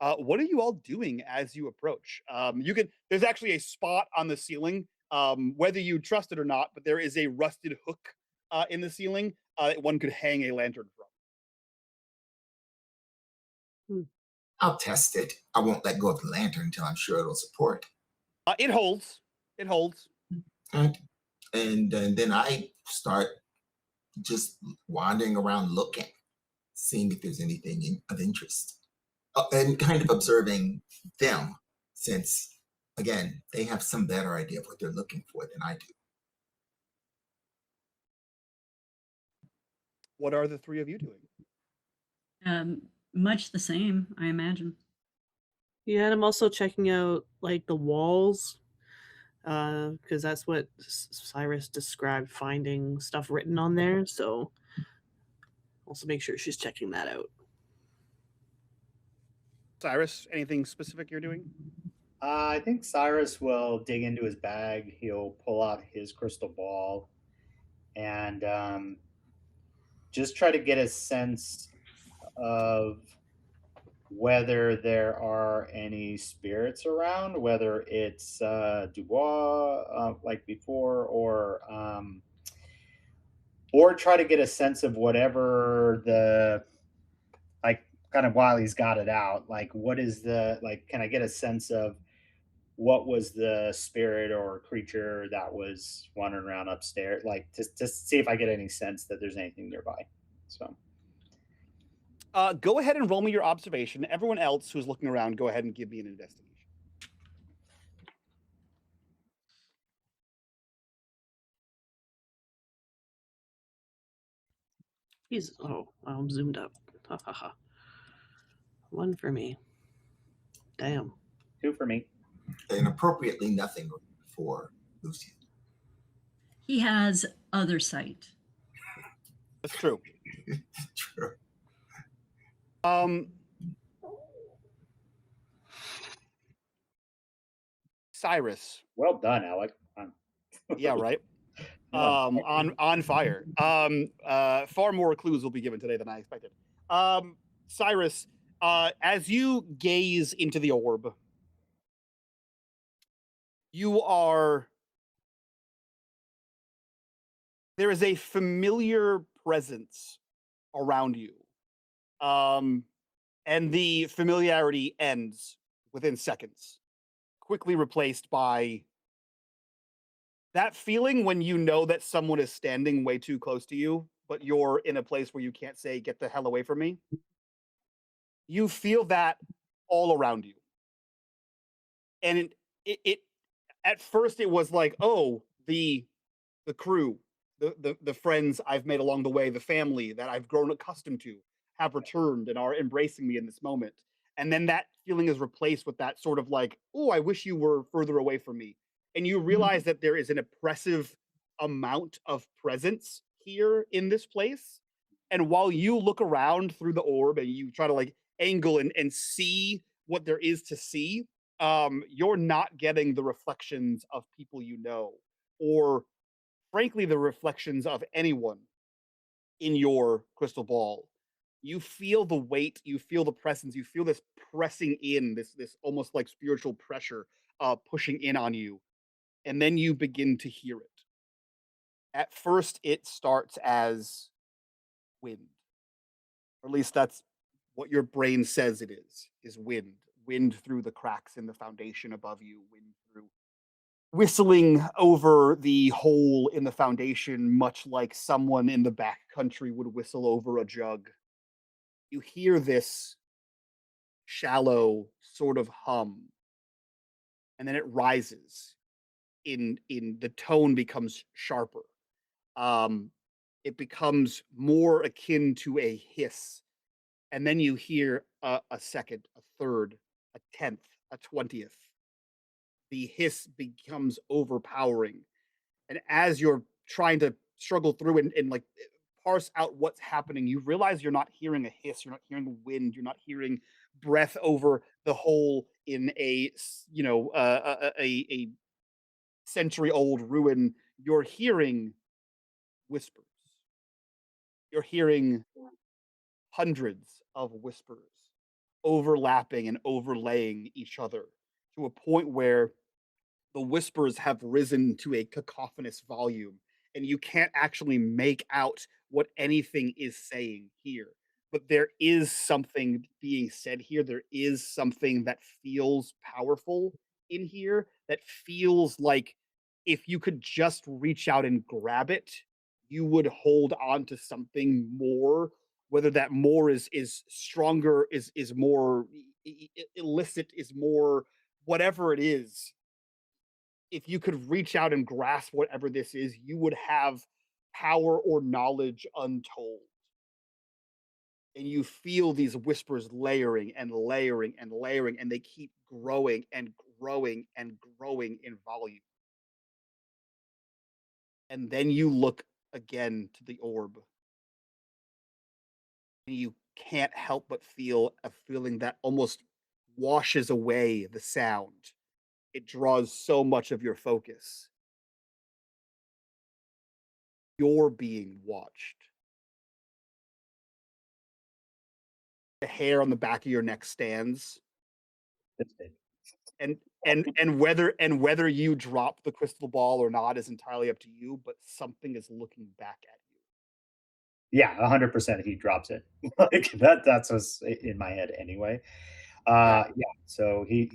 What are you all doing as you approach? There's actually a spot on the ceiling, whether you trust it or not, but there is a rusted hook in the ceiling that one could hang a lantern from. I'll test it. I won't let go of the lantern until I'm sure it'll support. It holds. It holds. And, and then I start just wandering around looking, seeing if there's anything of interest. And kind of observing them, since, again, they have some better idea of what they're looking for than I do. What are the three of you doing? Much the same, I imagine. Yeah, and I'm also checking out like the walls, because that's what Cyrus described, finding stuff written on there. So also make sure she's checking that out. Cyrus, anything specific you're doing? I think Cyrus will dig into his bag. He'll pull out his crystal ball and just try to get a sense of whether there are any spirits around, whether it's Dubois like before, or try to get a sense of whatever the like kind of while he's got it out, like what is the like? Can I get a sense of what was the spirit or creature that was wandering around upstairs? Like just see if I get any sense that there's anything nearby. So. Go ahead and roll me your observation. Everyone else who's looking around, go ahead and give me an investigation. I'm zoomed up. Ha ha ha. 1 for me. Damn. 2 for me. And appropriately nothing for Lucien. He has other sight. That's true. True. Cyrus. Well done, Alec. Yeah, right. On fire. Far more clues will be given today than I expected. Cyrus, as you gaze into the orb, there is a familiar presence around you. And the familiarity ends within seconds, quickly replaced by that feeling when you know that someone is standing way too close to you, but you're in a place where you can't say, "Get the hell away from me." You feel that all around you. And it at first it was like, oh, the crew, the friends I've made along the way, the family that I've grown accustomed to have returned and are embracing me in this moment. And then that feeling is replaced with that sort of like, oh, I wish you were further away from me. And you realize that there is an oppressive amount of presence here in this place. And while you look around through the orb and you try to like angle and see what there is to see, you're not getting the reflections of people you know, or frankly, the reflections of anyone in your crystal ball. You feel the weight, you feel the presence, you feel this pressing in, this almost like spiritual pressure pushing in on you. And then you begin to hear it. At first, it starts as wind. Or at least that's what your brain says it is wind. Wind through the cracks in the foundation above you, wind through whistling over the hole in the foundation, much like someone in the back country would whistle over a jug. You hear this shallow sort of hum, and then it rises. In the tone becomes sharper. Um, it becomes more akin to a hiss, and then you hear a second, a third, a tenth, a 20th. The hiss becomes overpowering, and as you're trying to struggle through and like parse out what's happening, you realize you're not hearing a hiss, you're not hearing wind, you're not hearing breath over the hole in a century old ruin. You're hearing whispers. You're hearing hundreds of whispers overlapping and overlaying each other to a point where the whispers have risen to a cacophonous volume and you can't actually make out what anything is saying here. But there is something being said here. There is something that feels powerful in here, that feels like if you could just reach out and grab it, you would hold on to something more. Whether that more is stronger, is more illicit, is more whatever it is. If you could reach out and grasp whatever this is, you would have power or knowledge untold. And you feel these whispers layering and layering and layering, and they keep growing and growing and growing in volume. And then you look again to the orb, and you can't help but feel a feeling that almost washes away the sound. It draws so much of your focus. You're being watched. The hair on the back of your neck stands. And whether you drop the crystal ball or not is entirely up to you, but something is looking back at you. Yeah, 100% he drops it. Like that's what's in my head anyway. Yeah, so he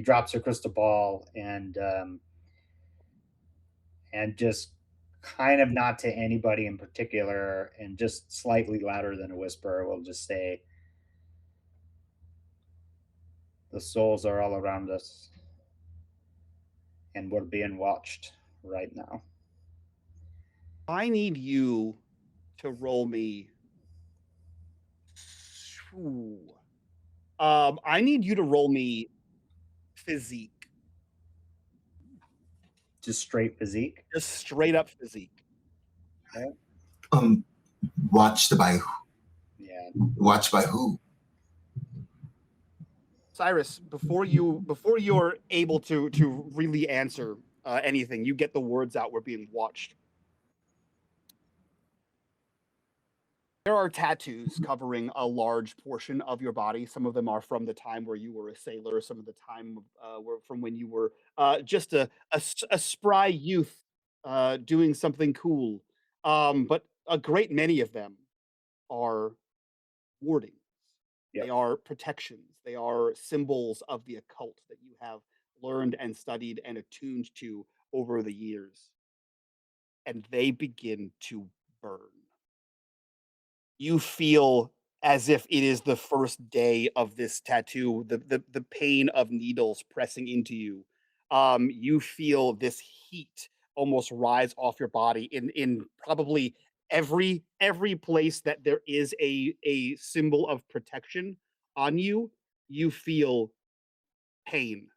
drops a crystal ball and just kind of not to anybody in particular and just slightly louder than a whisper will just say, the souls are all around us and we're being watched right now. I need you to roll me. Ooh. I need you to roll me physique. Just straight physique. Just straight up physique. Okay. Watched by Yeah. watched by who? Cyrus, before you're able to really answer anything, you get the words out. We're being watched. There are tattoos covering a large portion of your body. Some of them are from the time where you were a sailor. Some of the time were from when you were just a spry youth doing something cool. But a great many of them are wardings. Yep. They are protections. They are symbols of the occult that you have learned and studied and attuned to over the years. And they begin to burn. You feel as if it is the first day of this tattoo, the pain of needles pressing into you. You feel this heat almost rise off your body in probably every place that there is a symbol of protection on you. You feel pain.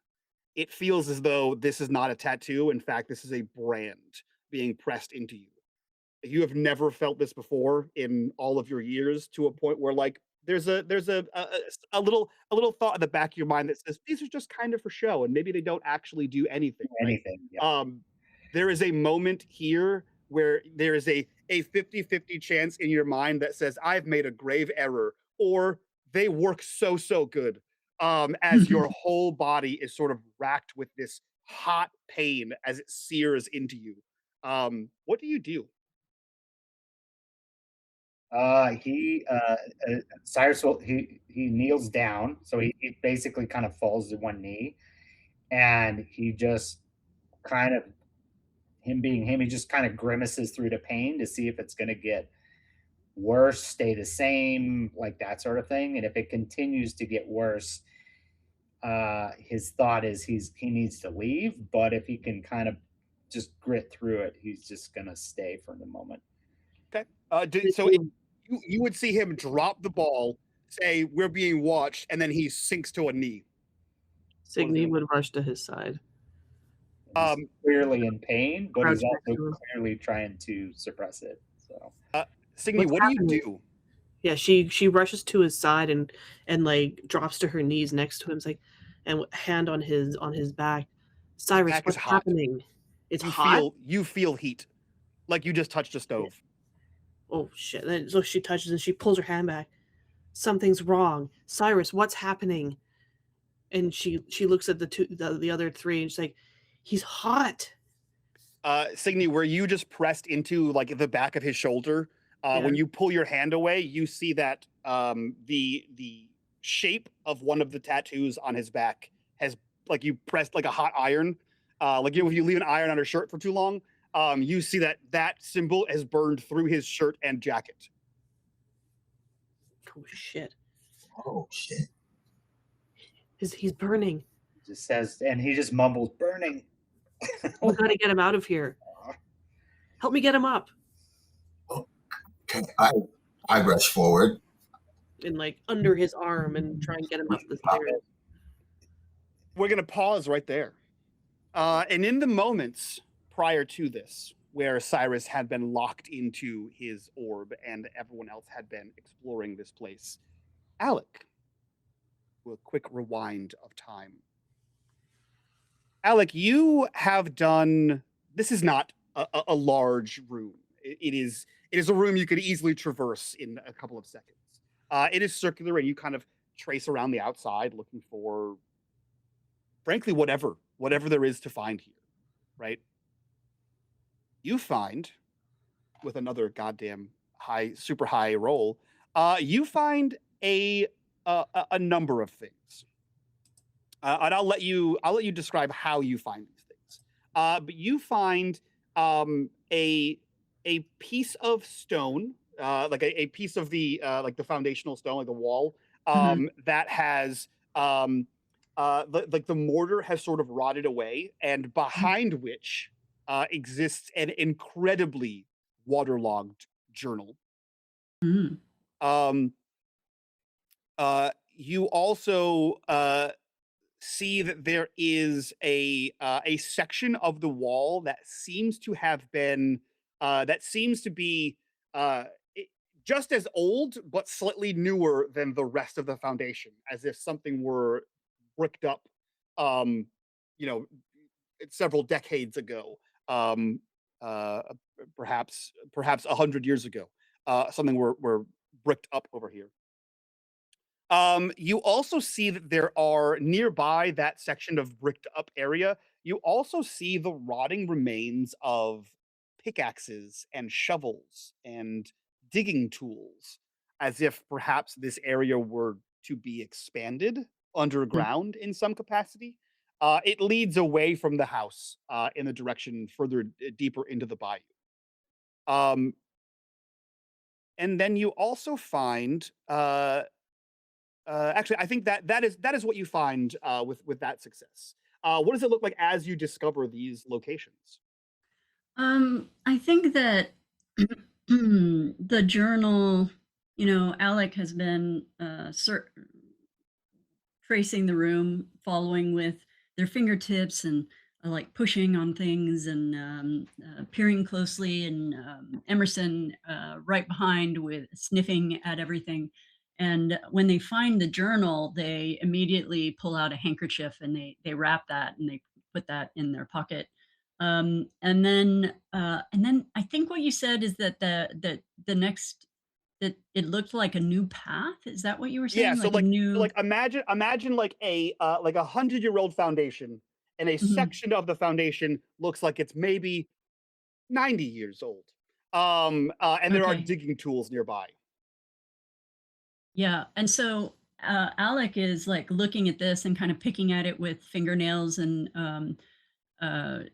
It feels as though this is not a tattoo. In fact, this is a brand being pressed into you. You have never felt this before in all of your years, to a point where like there's a little thought in the back of your mind that says these are just kind of for show and maybe they don't actually do anything. Right? Anything. Yeah. There is a moment here where there is a 50-50 chance in your mind that says I've made a grave error, or they work so good. As your whole body is sort of racked with this hot pain as it sears into you. What do you do? Cyrus he kneels down, so he basically kind of falls to one knee, and he just kind of him being him, he just kind of grimaces through the pain to see if it's going to get worse, stay the same, like that sort of thing. And if it continues to get worse, his thought is he needs to leave. But if he can kind of just grit through it, he's just gonna stay for the moment. Okay. So you would see him drop the ball, say we're being watched, and then he sinks to a knee. Signe would rush to his side. He's clearly in pain, but he's Crouch next also to him. clearly trying to suppress it. So Signe, What's what happening? do you do? Yeah, she rushes to his side and like drops to her knees next to him. It's like, and hand on his back. Cyrus, back is what's hot. happening? It's hot. You feel heat, like you just touched a stove. Oh shit! Then so she touches and she pulls her hand back. Something's wrong, Cyrus. What's happening? And she looks at the other three and she's like, he's hot. Signe, where you just pressed into like the back of his shoulder, when you pull your hand away, you see that the shape of one of the tattoos on his back has, like, you pressed like a hot iron, like if you leave an iron on a shirt for too long, you see that symbol has burned through his shirt and jacket. Oh shit! Oh shit! He's burning. He just says, and he just mumbles, "Burning." We gotta get him out of here. Help me get him up. Okay, I rush forward. And like under his arm and try and get him up the stairs. We're gonna pause right there. And in the moments prior to this, where Cyrus had been locked into his orb and everyone else had been exploring this place, Alec, a quick rewind of time. Alec, you have done. This is not a large room. It is a room you could easily traverse in a couple of seconds. It is circular, and you kind of trace around the outside, looking for, frankly, whatever there is to find here, right? You find, with another goddamn super high roll, you find a number of things. And I'll let you describe how you find these things. But you find a piece of stone, like a piece of the like the foundational stone, like the wall, that has like the mortar has sort of rotted away, and behind which exists an incredibly waterlogged journal. You also see that there is a section of the wall that seems to have been just as old but slightly newer than the rest of the foundation, as if something were bricked up, several decades ago, perhaps 100 years ago. Something were bricked up over here. You also see that there are nearby that section of bricked up area. You also see the rotting remains of pickaxes and shovels and digging tools, as if perhaps this area were to be expanded underground in some capacity. It leads away from the house in the direction further deeper into the bayou. And then you also find actually, I think that is what you find with that success. What does it look like as you discover these locations? I think that the journal, Alec has been tracing the room, following with their fingertips and like pushing on things and peering closely, and Emerson right behind with sniffing at everything. And when they find the journal, they immediately pull out a handkerchief and they wrap that and they put that in their pocket. And then I think what you said is that the next, that it looked like a new path. Is that what you were saying? Yeah. So like a new. like imagine like a 100-year-old foundation, and a section of the foundation looks like it's maybe 90 years old. And there are Okay. digging tools nearby. Yeah. And so Alec is like looking at this and kind of picking at it with fingernails and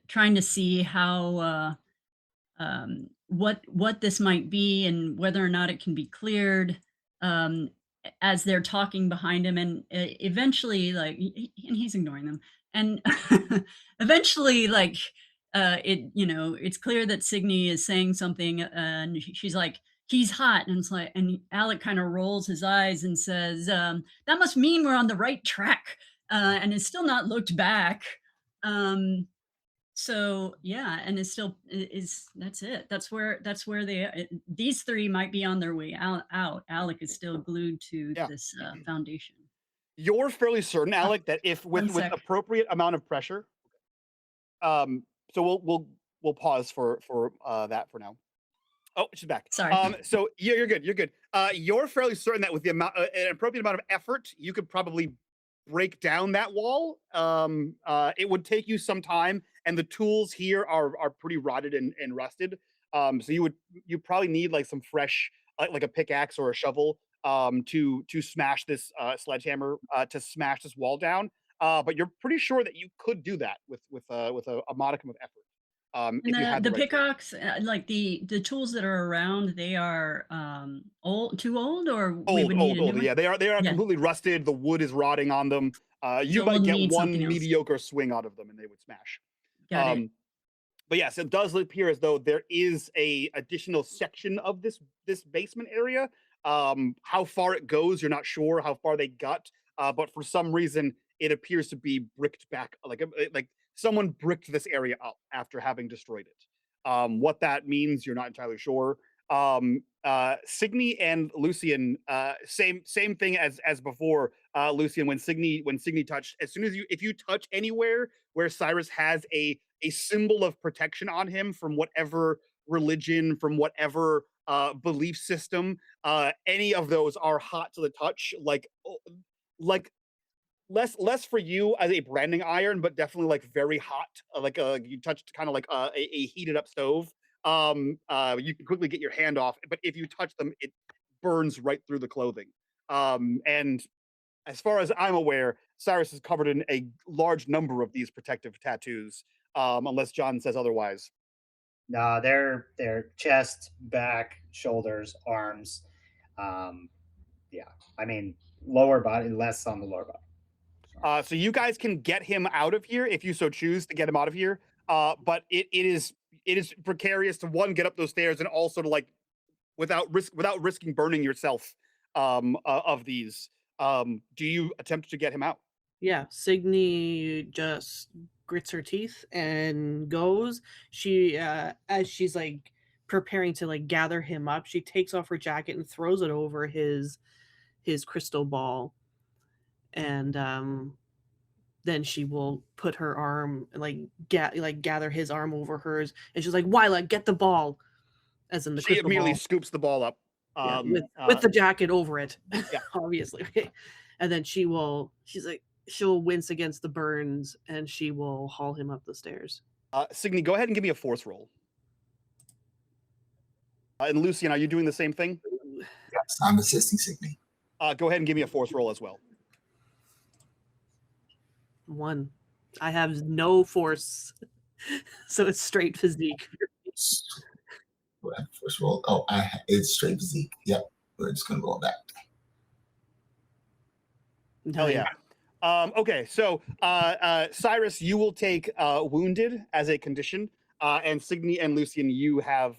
trying to see how what this might be and whether or not it can be cleared as they're talking behind him, and eventually like and he's ignoring them, and eventually like it's clear that Signe is saying something, and she's like, he's hot, and it's like, and Alec kind of rolls his eyes and says, that must mean we're on the right track, and is still not looked back. So yeah, and it's still is that's it. That's where these three might be on their way out. Alec is still glued to Yeah. this foundation. You're fairly certain, Alec, that if One with sec. appropriate amount of pressure, so we'll pause for that for now. Oh, she's back. Sorry. So yeah, you're good. You're good. You're fairly certain that with the amount, an appropriate amount of effort, you could probably break down that wall. It would take you some time, and the tools here are pretty rotted and rusted. So you probably need like some fresh, like a pickaxe or a shovel, to smash this sledgehammer, to smash this wall down. But you're pretty sure that you could do that with a modicum of effort. And If you had the the right tools. pickaxe, like the tools that are around, they are too old, or we would need a new Old. one? Yeah, they are Yeah. completely rusted. The wood is rotting on them. You So we'll might get need something one else. mediocre swing out of them, and they would smash. Got it. But yes, it does appear as though there is a additional section of this basement area. How far it goes, you're not sure how far they got, but for some reason, it appears to be bricked back, like someone bricked this area up after having destroyed it. What that means, you're not entirely sure. Signe and Lucien, same thing as before. Lucien, when Signe touched, as soon as if you touch anywhere where Cyrus has a symbol of protection on him from whatever religion, from whatever belief system, any of those are hot to the touch. Like less for you as a branding iron, but definitely like very hot. Like you touched kind of like a heated up stove. You can quickly get your hand off, but if you touch them, it burns right through the clothing. And as far as I'm aware, Cyrus is covered in a large number of these protective tattoos, unless John says otherwise. No, they're chest, back, shoulders, arms. Yeah, I mean lower body, less on the lower body. So you guys can get him out of here if you so choose to get him out of here. But it is precarious to one, get up those stairs, and also to like without risking burning yourself of these. Do you attempt to get him out? Yeah, Signe just grits her teeth and goes. She as she's like preparing to like gather him up, she takes off her jacket and throws it over his crystal ball. And then she will put her arm like gather his arm over hers, and she's like, Wyla, get the ball, as in the She crystal immediately ball. scoops the ball up. Yeah, with the jacket over it. Yeah. Obviously. And then she'll wince against the burns, and she will haul him up the stairs. Signe, go ahead and give me a force roll. And Lucien, are you doing the same thing? Yes, I'm assisting Signe. Go ahead and give me a force roll as well. 1. I have no force, so it's straight physique. First roll. Oh, it's straight physique. Yep. We're just gonna roll that. Hell yeah. Okay, so Cyrus, you will take wounded as a condition, and Signe and Lucien, you have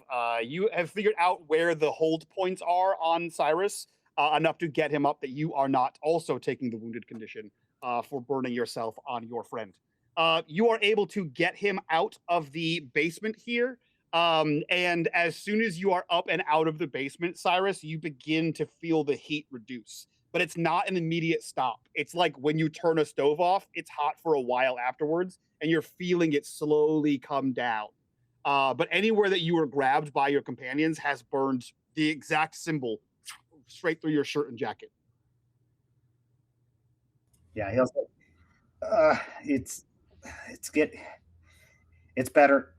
figured out where the hold points are on Cyrus, enough to get him up that you are not also taking the wounded condition for burning yourself on your friend. You are able to get him out of the basement here. And as soon as you are up and out of the basement, Cyrus, you begin to feel the heat reduce. But it's not an immediate stop. It's like when you turn a stove off, it's hot for a while afterwards, and you're feeling it slowly come down. But anywhere that you were grabbed by your companions has burned the exact symbol straight through your shirt and jacket. Yeah, he'll say, it's better.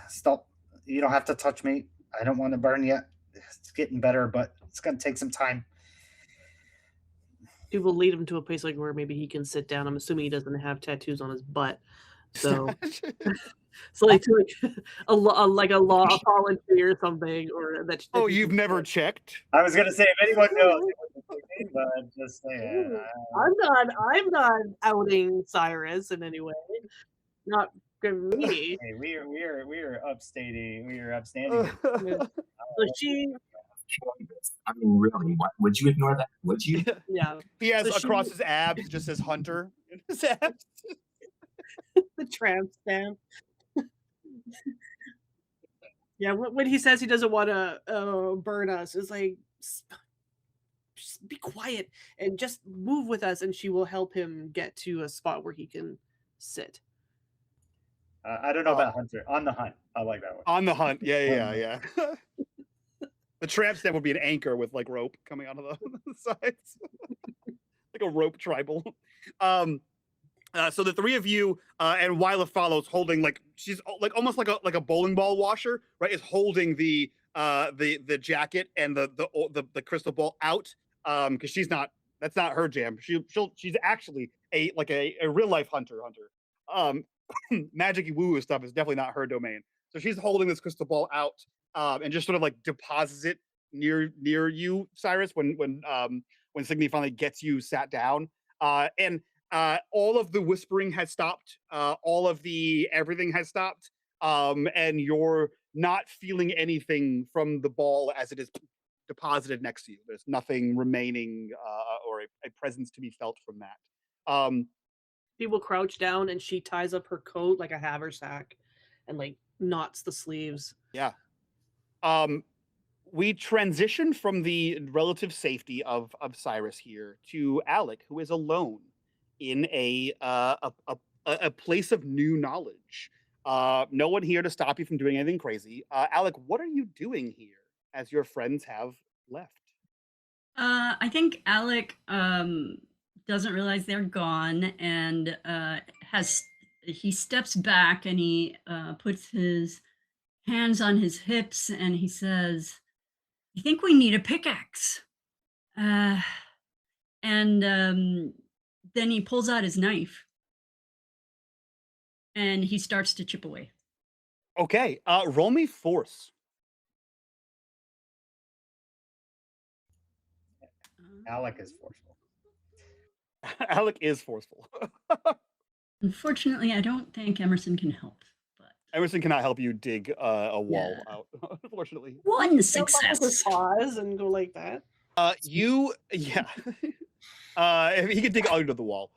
Stop. You don't have to touch me. I don't want to burn yet. It's getting better, but it's gonna take some time. She will lead him to a place like where maybe he can sit down. I'm assuming he doesn't have tattoos on his butt, so like to like a fallen tree or something, or that. Oh, you've never checked? I was gonna say if anyone knows, it wouldn't be me, but I'm just saying. I'm not outing Cyrus in any way. Not for me. Hey, we're upstating. We are upstanding. So she, I mean, really, what, would you ignore that? Would you? yeah, He has So across she- his abs just says Hunter in his abs. the tramp stamp. Yeah, when he says he doesn't want to burn us, it's like, just be quiet and just move with us, and she will help him get to a spot where he can sit. I don't know about Hunter. On the hunt. I like that one. On the hunt. Yeah. The tramp stamp would be an anchor with like rope coming out of the sides. Like a rope tribal. So the three of you and Wyla follows, holding like she's like almost like a bowling ball washer, right? Is holding the jacket and the crystal ball out because she's not, that's not her jam. She's actually a real life hunter. Magic-y woo stuff is definitely not her domain. So she's holding this crystal ball out and just sort of like deposits it near you, Cyrus, when Signe finally gets you sat down. And all of the whispering has stopped. All of the everything has stopped. And you're not feeling anything from the ball as it is deposited next to you. There's nothing remaining or a presence to be felt from that. She will crouch down and she ties up her coat like a haversack and like knots the sleeves. Yeah. We transition from the relative safety of Cyrus here to Alec, who is alone in a place of new knowledge. No one here to stop you from doing anything crazy. Alec, what are you doing here as your friends have left? I think Alec doesn't realize they're gone and he steps back and he puts his hands on his hips and he says, "I think we need a pickaxe." And then he pulls out his knife and he starts to chip away. Okay, roll me force. Alec is forceful. Alec is forceful. Unfortunately, I don't think Emerson can help. But Emerson cannot help you dig a wall out, unfortunately. one success. Pause and go like that. Yeah. He could dig under the wall.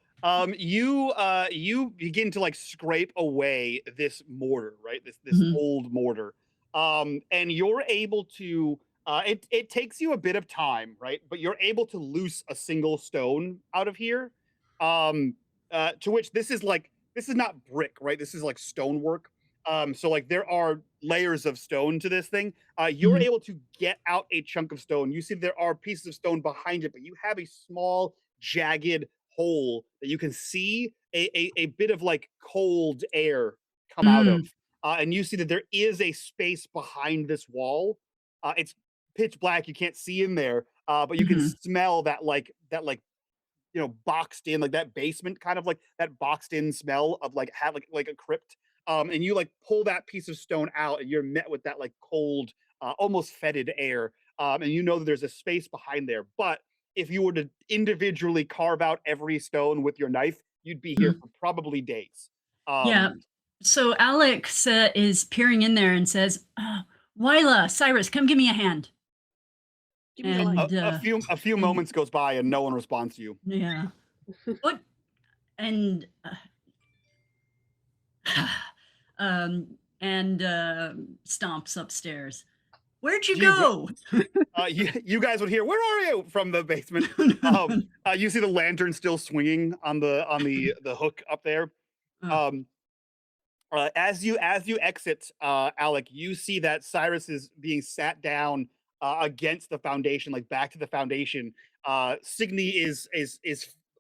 You begin to like scrape away this mortar, right? This old mortar. And you're able to it takes you a bit of time, right? But you're able to loose a single stone out of here. To which this is not brick, right? This is like stonework. So like there are layers of stone to this thing. You're able to get out a chunk of stone. You see there are pieces of stone behind it, but you have a small jagged hole that you can see a bit of like cold air come out of. And you see that there is a space behind this wall. It's pitch black. You can't see in there, but you can smell that boxed in, like that basement kind of like that boxed in smell of like a crypt. And you like pull that piece of stone out and you're met with that like cold, almost fetid air. And you know that there's a space behind there. But if you were to individually carve out every stone with your knife, you'd be here for probably days. Yeah. So Alec is peering in there and says, "Wyla, Cyrus, come give me a hand." And a few moments goes by and no one responds to you. Yeah. What? And stomps upstairs. "Where'd you go?" You guys would hear, "Where are you?" from the basement. You see the lantern still swinging on the hook up there. As you exit, Alec, you see that Cyrus is being sat down against the foundation, like back to the foundation. Signe is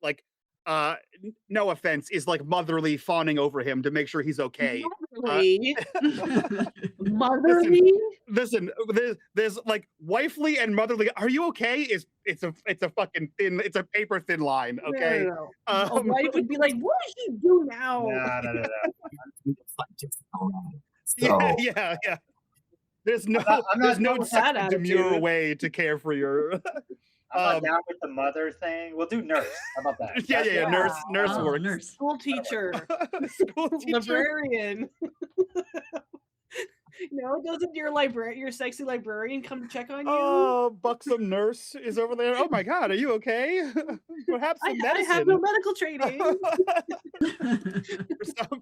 like no offense, is like motherly fawning over him to make sure he's okay. Motherly. Listen, Motherly? listen, there's like wifely and motherly. Are you okay? It's a fucking thin. It's a paper thin line. Okay. No. A wife would be like, "What does she do now?" No. It's like just around. Yeah, So yeah. There's no I'm not no down with that sexy demure attitude. way to care for your. I'm not down with the mother thing. We'll do nurse. How about that? Yeah. Yeah. Nurse Oh, works. nurse. School teacher, School teacher. librarian. No, doesn't your sexy librarian come to check on you? Oh, buxom nurse is over there. Oh my God, are you okay? Perhaps some I have no medicine. medical training.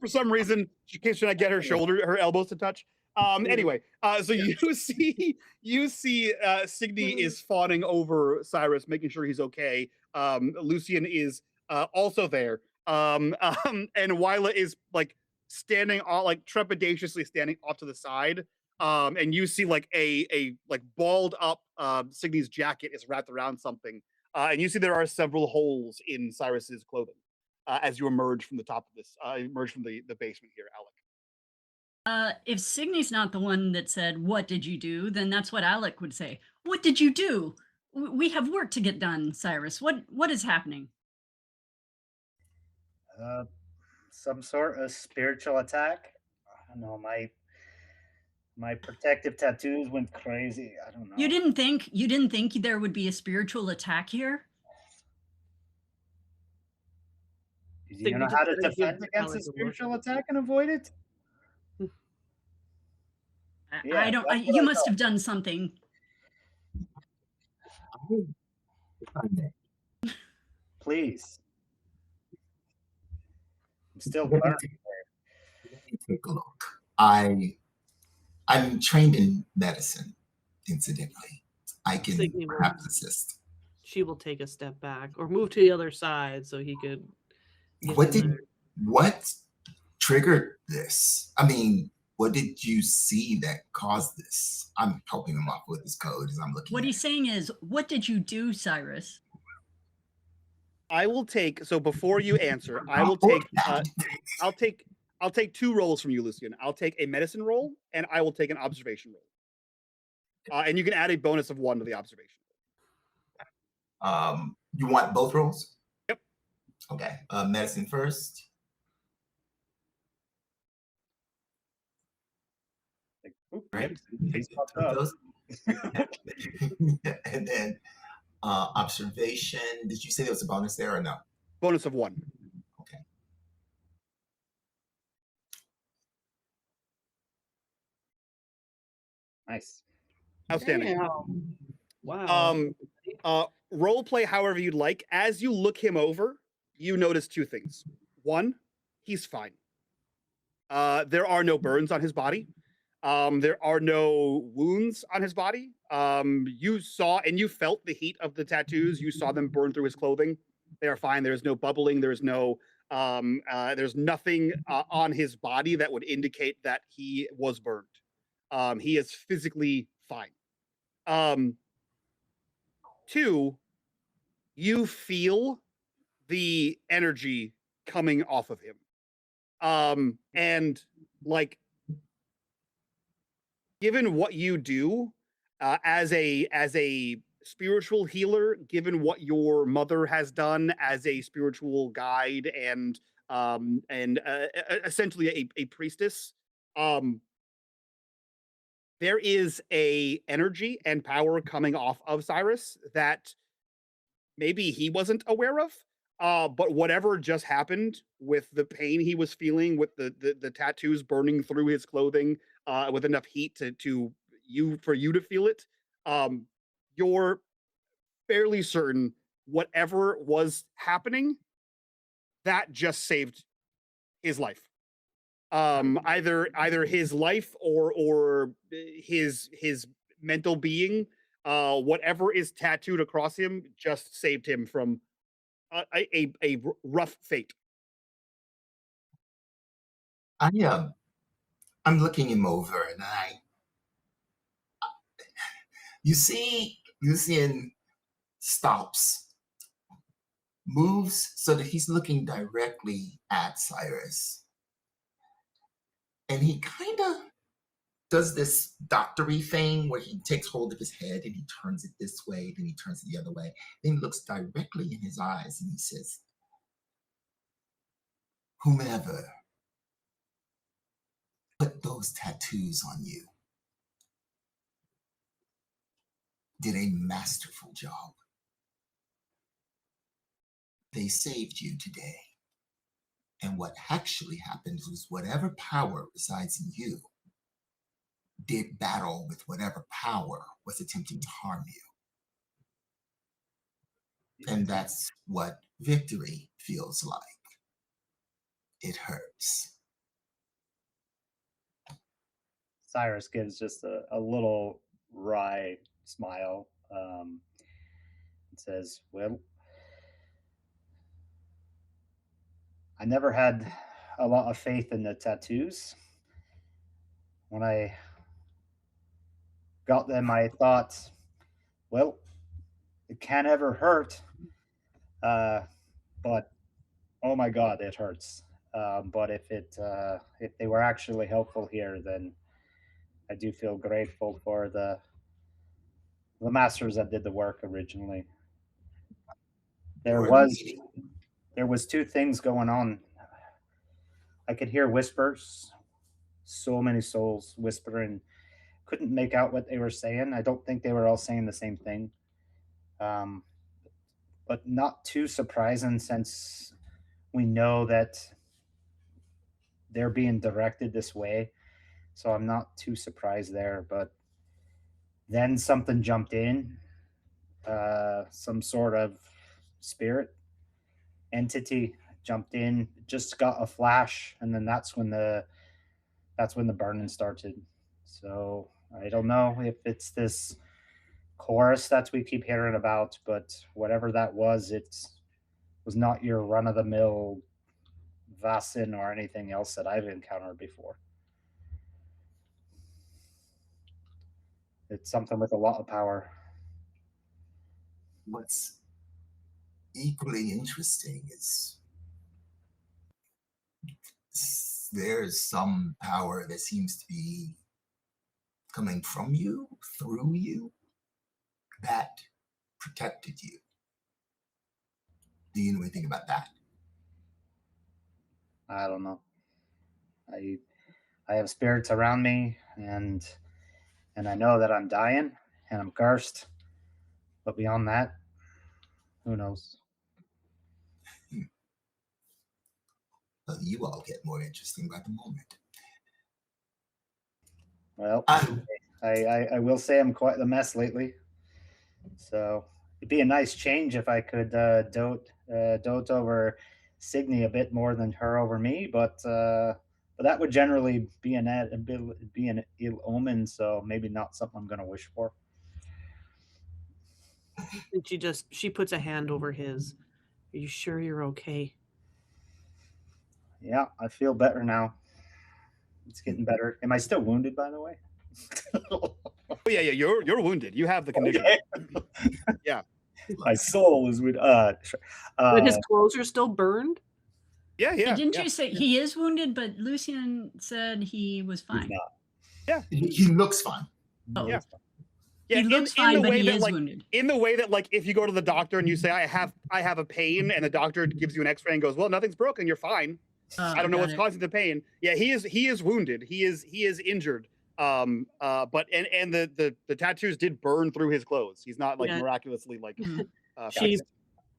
For some reason, she should I get her elbows to touch. Anyway, so you see Signe is fawning over Cyrus, making sure he's okay. Lucien is also there. And Wyla is like standing like trepidatiously standing off to the side. And you see like a like balled up Signe's jacket is wrapped around something. And you see there are several holes in Cyrus's clothing as you emerge from the top of this, emerge from the basement here, Alec. If Signe's not the one that said, "What did you do?" then that's what Alec would say. "What did you do? We have work to get done, Cyrus. What is happening?" Some sort of spiritual attack. I don't know. My protective tattoos went crazy. I don't know. You didn't think there would be a spiritual attack here? Do you know how to defend against a spiritual attack and avoid it? I don't. You must have done something. Please. I'm still burning. Let me take a look. I'm trained in medicine, incidentally. I can Signe perhaps assist. She will take a step back or move to the other side so he could. What triggered this? I mean, what did you see that caused this? I'm helping him up with his code as I'm looking. What he's saying is, what did you do, Cyrus? I will take, so before you answer, I will take I'll take 2 rolls from you, Lucien. I'll take a medicine roll and I will take an observation roll. And you can add a bonus of 1 to the observation. You want both rolls? Yep. Okay. Medicine first. Right. And then observation. Did you say there was a bonus there or no? Bonus of 1. Okay. Nice. Outstanding. Damn. Wow. Role play however you'd like. As you look him over, you notice 2 things. 1, he's fine. There are no burns on his body. There are no wounds on his body. You saw and you felt the heat of the tattoos. You saw them burn through his clothing. They are fine. There's no bubbling. There's no there's nothing on his body that would indicate that he was burned. He is physically fine. 2, you feel the energy coming off of him. And like, given what you do as a spiritual healer, given what your mother has done as a spiritual guide and essentially a priestess, there is a energy and power coming off of Cyrus that maybe he wasn't aware of. But whatever just happened with the pain he was feeling, with the tattoos burning through his clothing, with enough heat for you to feel it, you're fairly certain whatever was happening, that just saved his life. Either his life or his mental being, whatever is tattooed across him just saved him from a rough fate. I'm looking him over and you see Lucien stops moves so that he's looking directly at Cyrus. And he kind of does this doctory thing where he takes hold of his head and he turns it this way, then he turns it the other way. Then he looks directly in his eyes and he says, "Whomever put those tattoos on you did a masterful job. They saved you today. And what actually happened was whatever power resides in you did battle with whatever power was attempting to harm you. And that's what victory feels like. It hurts." Cyrus gives just a little wry smile and says, "Well, I never had a lot of faith in the tattoos. When I got them, I thought, well, it can't ever hurt. But oh my God, it hurts. But if they were actually helpful here, then I do feel grateful for the masters that did the work originally. There was two things going on. I could hear whispers, so many souls whispering. Couldn't make out what they were saying. I don't think they were all saying the same thing. But not too surprising since we know that they're being directed this way. So I'm not too surprised there. But then something jumped in, some sort of spirit entity jumped in, just got a flash, and then that's when the burning started. So I don't know if it's this chorus that we keep hearing about, but whatever that was, it was not your run-of-the-mill Vaesen or anything else that I've encountered before. It's something with a lot of power. What's equally interesting is there's some power that seems to be coming from you, through you, that protected you. Do you know anything about that? I don't know. I have spirits around me, and I know that I'm dying and I'm cursed. But beyond that, who knows? Well, you all get more interesting by the moment. Well, I will say I'm quite the mess lately. So it'd be a nice change if I could dote over Signe a bit more than her over me, but that would generally be an ill omen. So maybe not something I'm going to wish for. And she puts a hand over his. Are you sure you're okay? Yeah, I feel better now. It's getting better. Am I still wounded, by the way? Oh yeah, you're wounded. You have the condition. Okay. Yeah. My soul is wounded. But his clothes are still burned? Yeah. Didn't you say he is wounded, but Lucien said he was fine? He's not. Yeah. He looks fine. Oh. Yeah. He looks fine, but he is wounded. In the way that, like, if you go to the doctor and you say, I have a pain, and the doctor gives you an x-ray and goes, well, nothing's broken, you're fine. I don't know what's causing the pain. Yeah, he is wounded. He is injured. But the tattoos did burn through his clothes. He's not like miraculously like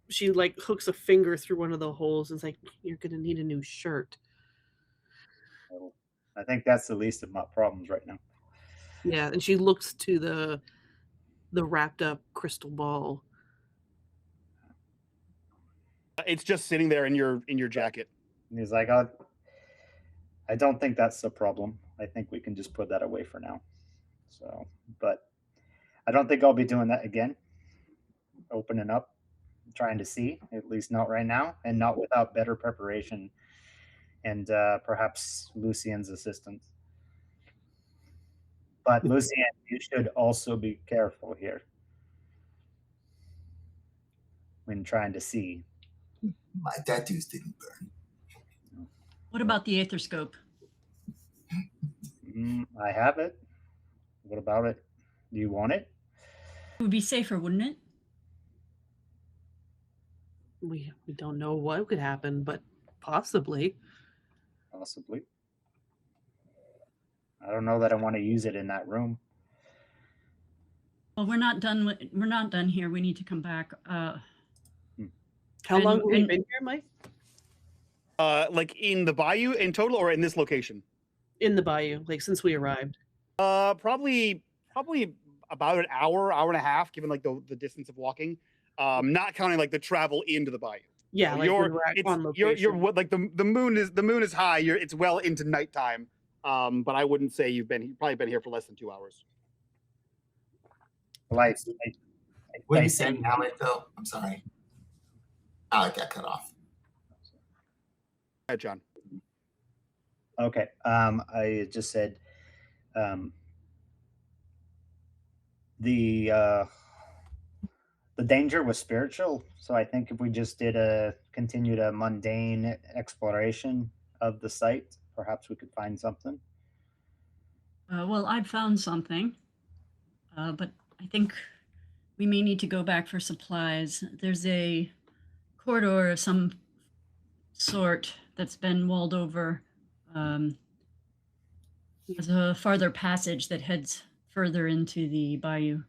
she like hooks a finger through one of the holes and is like, you're gonna need a new shirt. I think that's the least of my problems right now. Yeah, and she looks to the wrapped up crystal ball. It's just sitting there in your jacket. And he's like, I don't think that's the problem. I think we can just put that away for now. So, but I don't think I'll be doing that again. Opening up, trying to see, at least not right now, and not without better preparation and perhaps Lucien's assistance. But Lucien, you should also be careful here when trying to see. My tattoos didn't burn. What about the aetherscope? I have it. What about it? Do you want it? It would be safer, wouldn't it? We don't know what could happen, but possibly. Possibly. I don't know that I want to use it in that room. Well, we're not done. We're not done here. We need to come back. How long have we and- been here, Mike? Like in the bayou in total, or in this location? In the bayou, like since we arrived. Probably about an hour and a half, given like the distance of walking. Not counting like the travel into the bayou. Yeah, So like when we're on location. you're like the moon is high. It's well into nighttime. But I wouldn't say you've probably been here for less than 2 hours. Well, What are you saying, Alec, though? I'm sorry. Alec got cut off. Go ahead, John. Okay. I just said the danger was spiritual, so I think if we just continued a mundane exploration of the site, perhaps we could find something. Well, I've found something, but I think we may need to go back for supplies. There's a corridor of some sort that's been walled over. There's a farther passage that heads further into the bayou.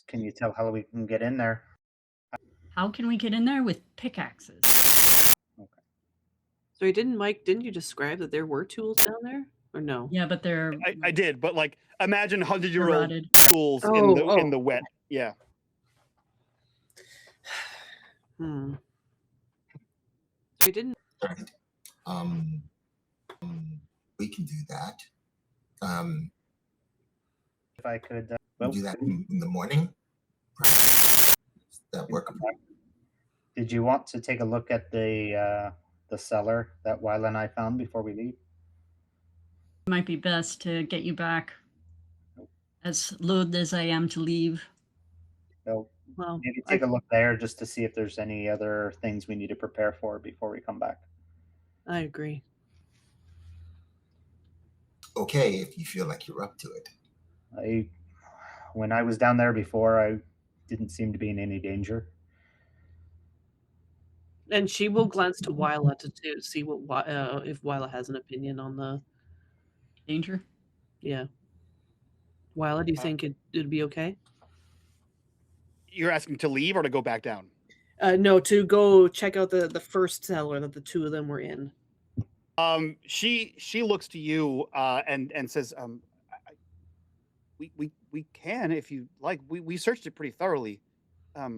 Can you tell how we can get in there? How can we get in there? With pickaxes. So didn't you describe that there were tools down there? Or no? Yeah, but they're I did, but like imagine 100-year-old rotted. tools in the wet. Yeah. Hmm. So you didn't. Right. We can do that. If I could, We'll do that in the morning. Does that work? Did you want to take a look at the cellar that Wyla and I found before we leave? It might be best to get you back. As loath as I am to leave. So Well, maybe take a look there just to see if there's any other things we need to prepare for before we come back. I agree. Okay, if you feel like you're up to it. When I was down there before, I didn't seem to be in any danger. And she will glance to Wyla to see if Wyla has an opinion on the Danger? yeah. Wyla, do you think it'd be okay? You're asking to leave or to go back down? No, to go check out the first cellar that the two of them were in. She looks to you and says, we can if you like. We searched it pretty thoroughly. I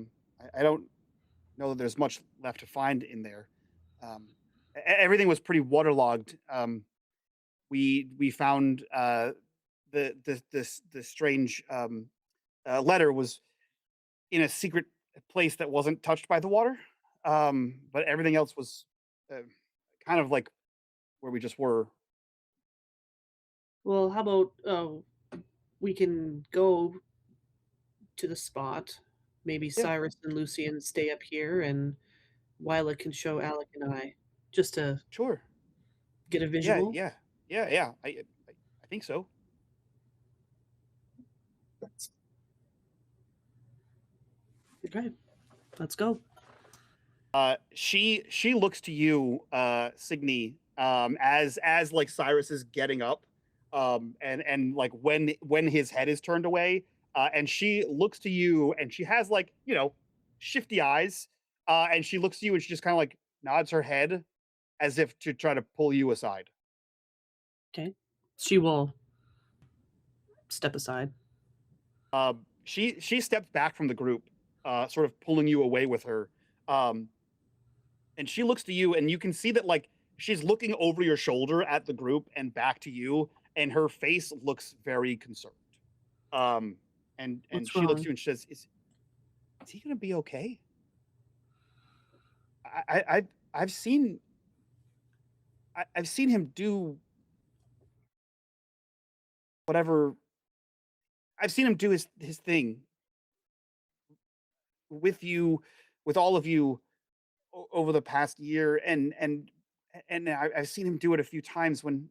don't know that there's much left to find in there. Everything was pretty waterlogged. We found the strange letter was in a secret place that wasn't touched by the water, but everything else was kind of like where we just were. Well, how about we can go to the spot. Maybe Cyrus and Lucien stay up here, and Wyla can show Alec and I just to Sure. get a visual. Yeah. I think so. Okay, let's go. She looks to you, Signe, as like Cyrus is getting up, and like when his head is turned away, and she looks to you, and she has like shifty eyes, and she looks to you, and she just kind of like nods her head, as if to try to pull you aside. Okay, she will step aside. She steps back from the group, sort of pulling you away with her. And she looks to you, and you can see that like she's looking over your shoulder at the group and back to you, and her face looks very concerned. And What's she looks wrong? to you and she says, "Is he gonna be okay? I've seen him do whatever. I've seen him do his thing with you with all of you over the past year, and I've seen him do it a few times when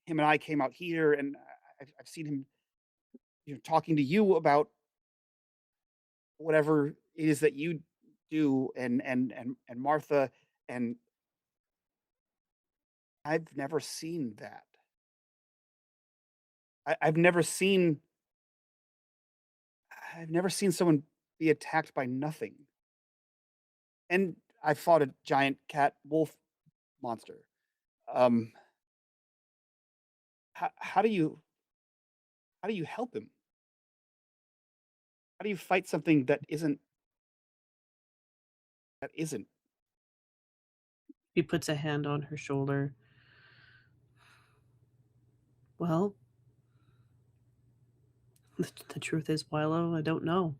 him and I came out here, and I've seen him, talking to you about whatever it is that you do, and Martha, and I've never seen that. I've never seen someone be attacked by nothing. And I fought a giant cat wolf monster. Um, how do you help him? How do you fight something that isn't? He puts a hand on her shoulder. Well, the truth is, Wilo, I don't know.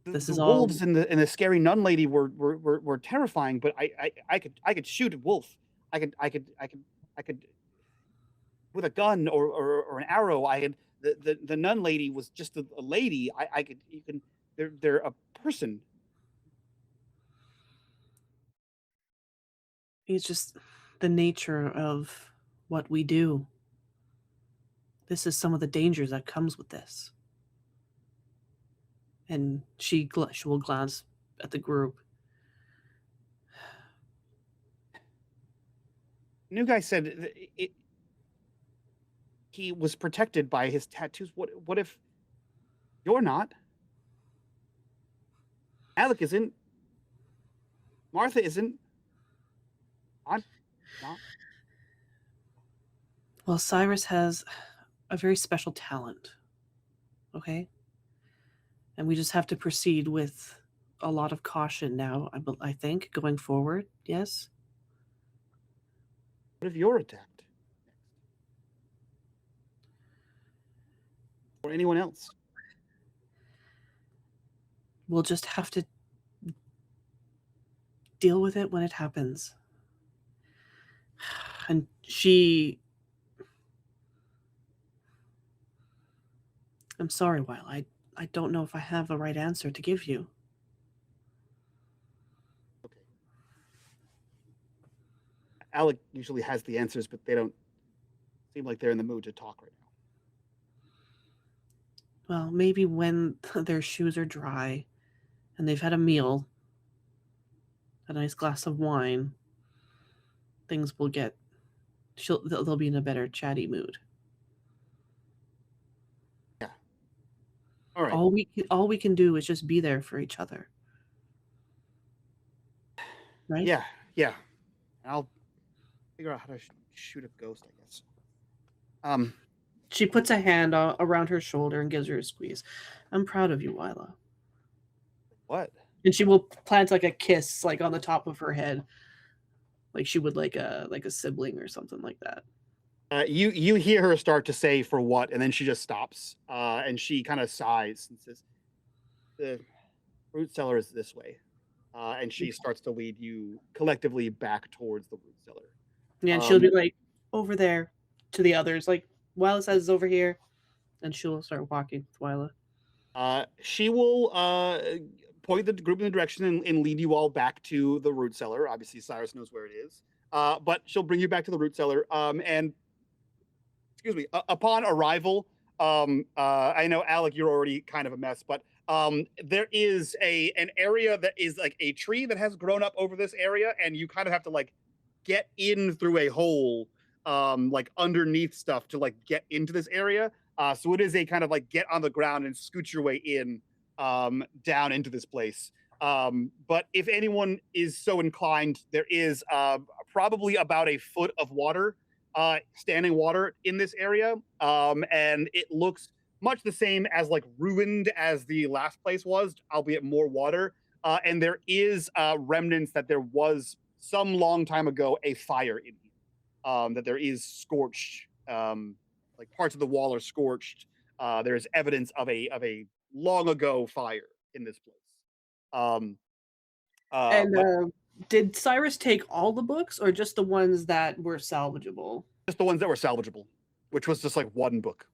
This The is all. wolves and the scary nun lady were terrifying, but I could shoot a wolf. I could with a gun or an arrow. I had the nun lady was just a lady. I could you can they're a person. It's just the nature of what we do. This is some of the dangers that comes with this. And she will glance at the group. New guy said he was protected by his tattoos. What if you're not? Alec isn't. Martha isn't. I'm not. Well, Cyrus has a very special talent. Okay? And we just have to proceed with a lot of caution now, I think, going forward. Yes? What if you're attacked? Or anyone else? We'll just have to deal with it when it happens. And I'm sorry, Weil. I don't know if I have the right answer to give you. Okay. Alec usually has the answers, but they don't seem like they're in the mood to talk right now. Well, maybe when their shoes are dry and they've had a meal, a nice glass of wine, things will get. They'll be in a better chatty mood. Yeah. All right. All we can do is just be there for each other. Right? Yeah. Yeah. I'll figure out how to shoot a ghost, I guess. She puts a hand around her shoulder and gives her a squeeze. I'm proud of you, Wila. What? And she will plant like a kiss like on the top of her head, like she would like a sibling or something like that. You hear her start to say for what, and then she just stops, and she kind of sighs and says, "The root cellar is this way," and she starts to lead you collectively back towards the root cellar. Yeah, and she'll be like, over there to the others, like Wila says over here, and she'll start walking with Wila. She will point the group in the direction and lead you all back to the root cellar. Obviously, Cyrus knows where it is, but she'll bring you back to the root cellar. And excuse me, upon arrival, I know Alec, you're already kind of a mess, but there is an area that is like a tree that has grown up over this area, and you kind of have to like get in through a hole, like underneath stuff to like get into this area. So it is a kind of like get on the ground and scoot your way in down into this place. But if anyone is so inclined, there is probably about a foot of water, standing water in this area. And it looks much the same as like ruined as the last place was, albeit more water. And there is remnants that there was some long time ago a fire in here, that there is scorched, like parts of the wall are scorched. There is evidence of a long ago fire in this place. Did Cyrus take all the books or just the ones that were salvageable? Just the ones that were salvageable, which was just like one book.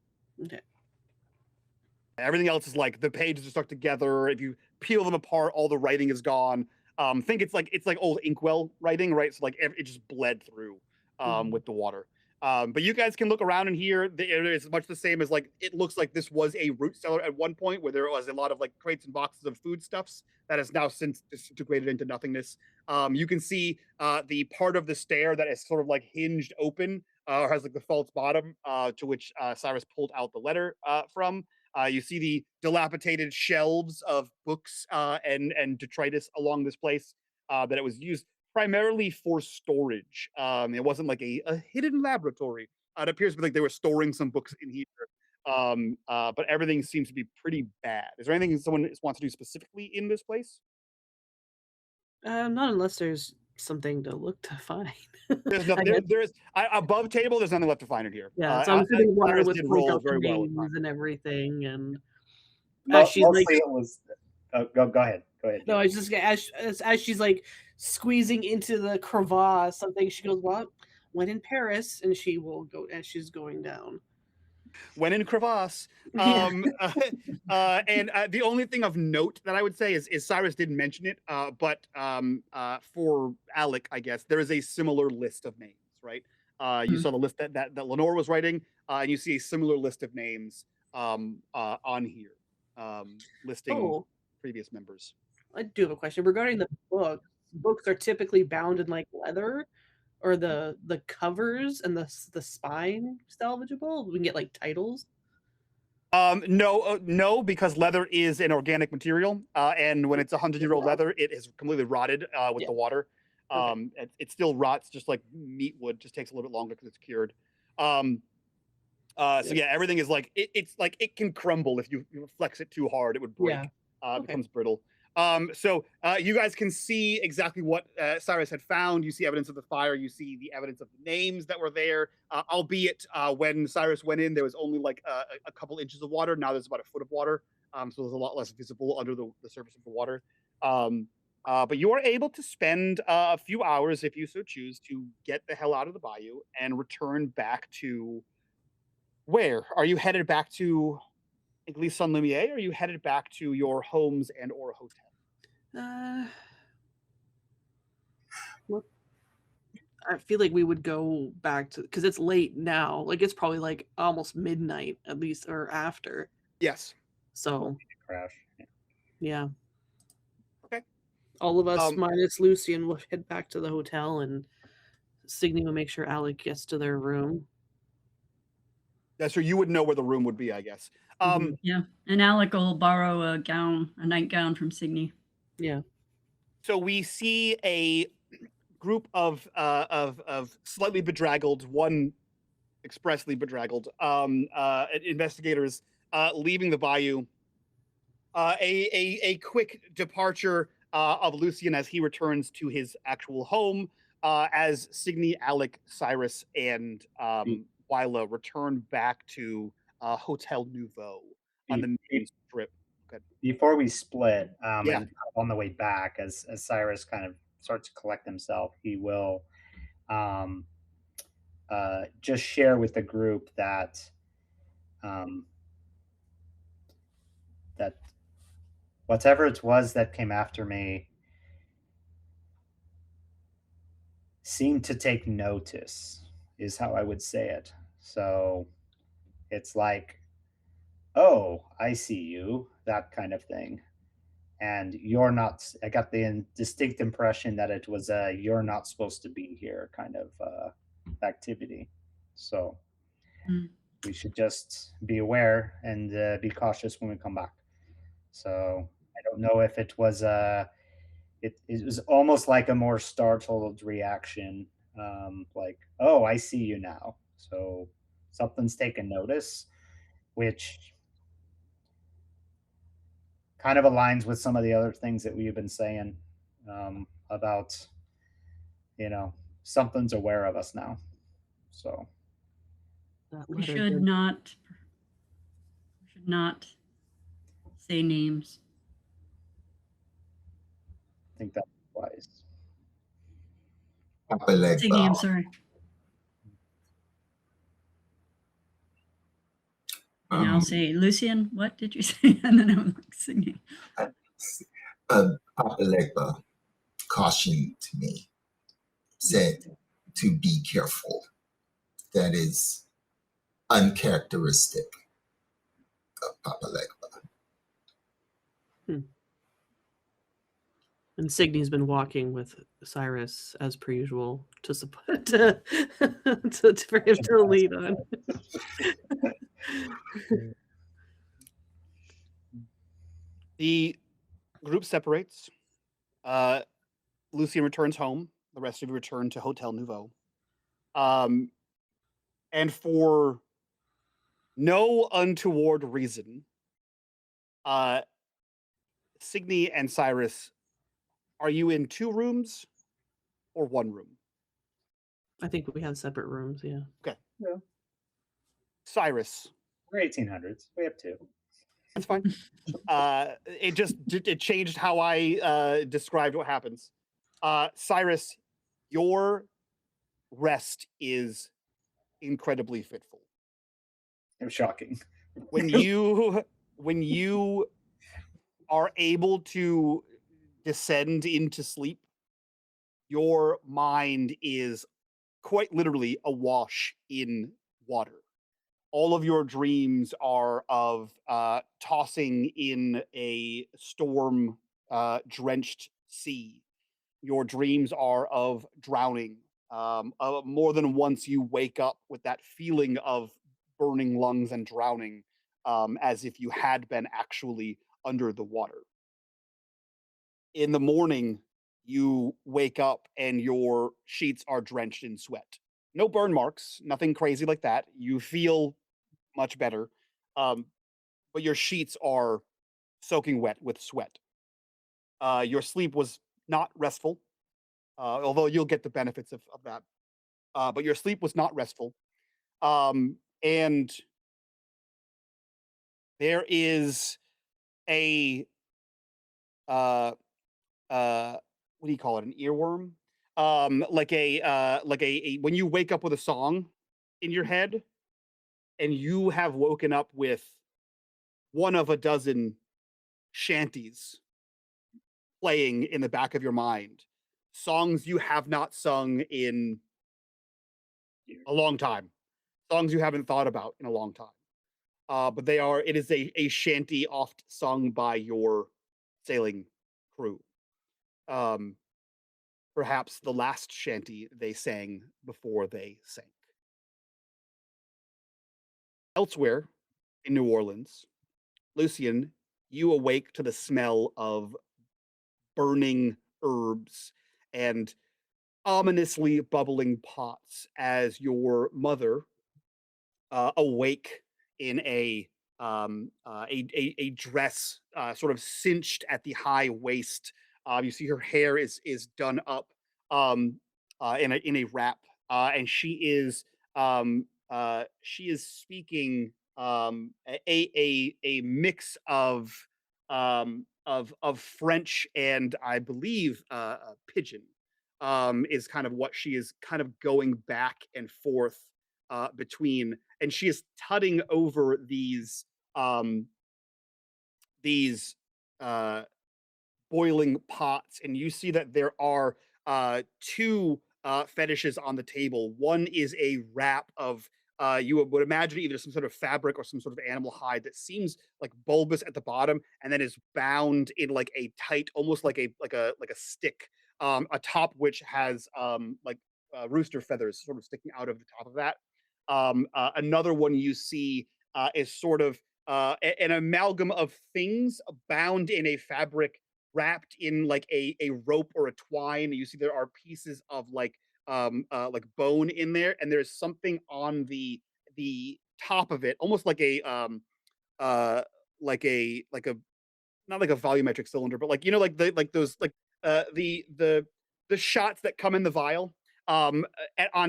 Okay. Everything else is like the pages are stuck together. If you peel them apart, all the writing is gone. Think it's like old inkwell writing, right? So like it just bled through with the water. But you guys can look around in here. It is much the same as like it looks like this was a root cellar at one point where there was a lot of like crates and boxes of foodstuffs that has now since disintegrated into nothingness. You can see the part of the stair that is sort of like hinged open or has like the false bottom to which Cyrus pulled out the letter from. You see the dilapidated shelves of books and detritus along this place that it was used primarily for storage. It wasn't like a hidden laboratory. It appears to be like they were storing some books in here. But everything seems to be pretty bad. Is there anything someone wants to do specifically in this place? Not unless there's something to look to find. There's nothing. There's above table. There's nothing left to find in here. So I'm sitting water Cyrus with did like roll out the very well. names and everything, and Mostly she's like, it was. Go ahead. Go ahead. no, I was just as she's like squeezing into the crevasse, something. She goes, "What? When in Paris?" And she will go as she's going down. When in crevasse. Yeah. And the only thing of note that I would say is Cyrus didn't mention it, but for Alec, I guess, there is a similar list of names, right? You saw the list that Lenore was writing, and you see a similar list of names on here, listing previous members. I do have a question regarding the book. Books are typically bound in like leather, or the covers and the spine salvageable. We can get like titles. No, because leather is an organic material, and when it's 100-year-old leather, it is completely rotted with the water. It still rots just like meat would, just takes a little bit longer because it's cured. So yeah, everything is like it's like it can crumble if you flex it too hard, it would break. It becomes brittle. So you guys can see exactly what Cyrus had found. You see evidence of the fire. You see the evidence of the names that were there. Albeit when Cyrus went in, there was only like a couple inches of water. Now there's about a foot of water. So there's a lot less visible under the surface of the water. But you are able to spend a few hours, if you so choose, to get the hell out of the bayou and return back to where? Are you headed back to Église Saint-Lumière, or are you headed back to your homes and or hotel? Well, I feel like we would go back to, because it's late now. Like it's probably like almost midnight at least, or after. Yes. So Crash. yeah. Okay. All of us minus Lucien will head back to the hotel, and Signe will make sure Alec gets to their room. Yeah, so you would know where the room would be, I guess. Yeah, and Alec will borrow a nightgown from Signe. Yeah. So we see a group of slightly bedraggled, one expressly bedraggled, investigators leaving the bayou. A quick departure of Lucien as he returns to his actual home, as Signe, Alec, Cyrus, and Wyla return back to Hotel Nouveau on the main strip. Before we split, and on the way back, as Cyrus kind of starts to collect himself, he will just share with the group that that whatever it was that came after me seemed to take notice, is how I would say it. So it's like, oh, I see you, that kind of thing. And you're not, I got the distinct impression that it was a you're not supposed to be here kind of activity. So we should just be aware and be cautious when we come back. So I don't know if it was it was almost like a more startled reaction, like, oh, I see you now. So something's taken notice, which kind of aligns with some of the other things that we've been saying about, something's aware of us now. So we should not say names. I think that's wise. Signe, I'm sorry. And I'll say, Lucien, what did you say? And then I'm like singing. Papa Legba cautioned me, said to be careful. That is uncharacteristic of Papa Legba. And Signe's been walking with Cyrus as per usual to support to for him to lead on. The group separates. Lucien returns home. The rest of you return to Hotel Nouveau. And for no untoward reason, Signe and Cyrus, are you in 2 rooms or 1 room? I think we have separate rooms, yeah. Okay. Yeah. Cyrus. We're 1800s. We have 2. That's fine. It changed how I described what happens. Cyrus, your rest is incredibly fitful. It was shocking. When you are able to descend into sleep, your mind is quite literally awash in water. All of your dreams are of tossing in a storm drenched sea. Your dreams are of drowning. More than once you wake up with that feeling of burning lungs and drowning, as if you had been actually under the water. In the morning, you wake up and your sheets are drenched in sweat. No burn marks, nothing crazy like that. You feel much better, but your sheets are soaking wet with sweat. Your sleep was not restful, although you'll get the benefits of that. But your sleep was not restful. And there is a what do you call it? An earworm? Like a when you wake up with a song in your head, and you have woken up with one of a dozen shanties playing in the back of your mind, songs you have not sung in a long time, songs you haven't thought about in a long time. But it is a shanty oft sung by your sailing crew. Perhaps the last shanty they sang before they sank. Elsewhere in New Orleans, Lucien, you awake to the smell of burning herbs and ominously bubbling pots as your mother, awake in a dress sort of cinched at the high waist. You see her hair is done up in a wrap, and she is speaking a mix of French and I believe pidgin, is kind of what she is kind of going back and forth between, and she is tutting over these boiling pots, and you see that there are 2 fetishes on the table. One is a wrap of you would imagine either some sort of fabric or some sort of animal hide that seems like bulbous at the bottom, and then is bound in like a tight, almost like a stick, atop which has rooster feathers sort of sticking out of the top of that. Another one you see is sort of an amalgam of things bound in a fabric, wrapped in like a rope or a twine. You see there are pieces of like bone in there, and there's something on the top of it, almost like a not like a volumetric cylinder, but like like those the shots that come in the vial. On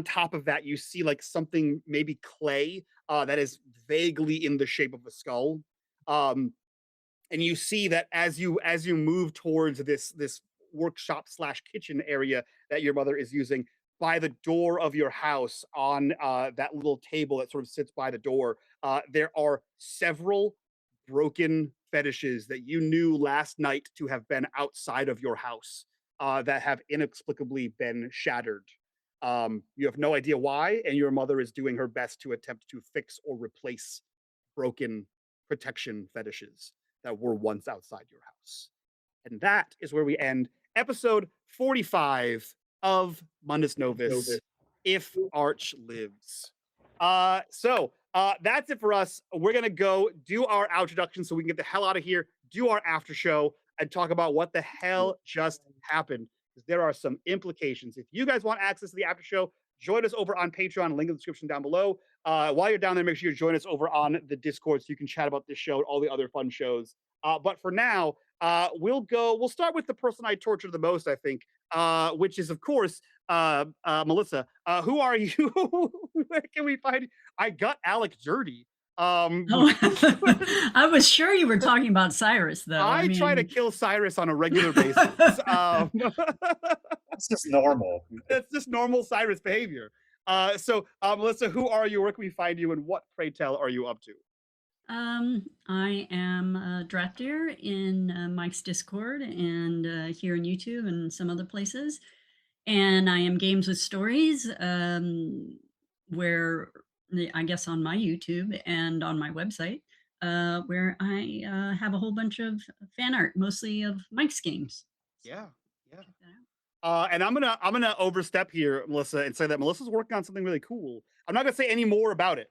top of that, you see like something, maybe clay, that is vaguely in the shape of a skull. And you see that as you move towards this workshop slash kitchen area that your mother is using, by the door of your house on that little table that sort of sits by the door, there are several broken fetishes that you knew last night to have been outside of your house that have inexplicably been shattered. You have no idea why, and your mother is doing her best to attempt to fix or replace broken protection fetishes that were once outside your house. And that is where we end episode 45 of Mundus Novus, If Arch Lives. That's it for us. We're going to go do our introduction so we can get the hell out of here, do our after show, and talk about what the hell just happened. Because there are some implications. If you guys want access to the after show, join us over on Patreon, link in the description down below. While you're down there, make sure you join us over on the Discord so you can chat about this show and all the other fun shows. But for now, we'll start with the person I tortured the most, I think, which is, of course, Melissa. Who are you? Where can we find you? I got Alec dirty. I was sure you were talking about Cyrus, though. I try to kill Cyrus on a regular basis. That's just normal. That's just normal Cyrus behavior. Melissa, who are you? Where can we find you? And what, pray tell, are you up to? I am a drafter in Mike's Discord and here on YouTube and some other places. And I am Games with Stories, where I guess on my YouTube and on my website, where I have a whole bunch of fan art, mostly of Mike's games. Yeah. And I'm gonna overstep here, Melissa, and say that Melissa's working on something really cool. I'm not gonna say any more about it.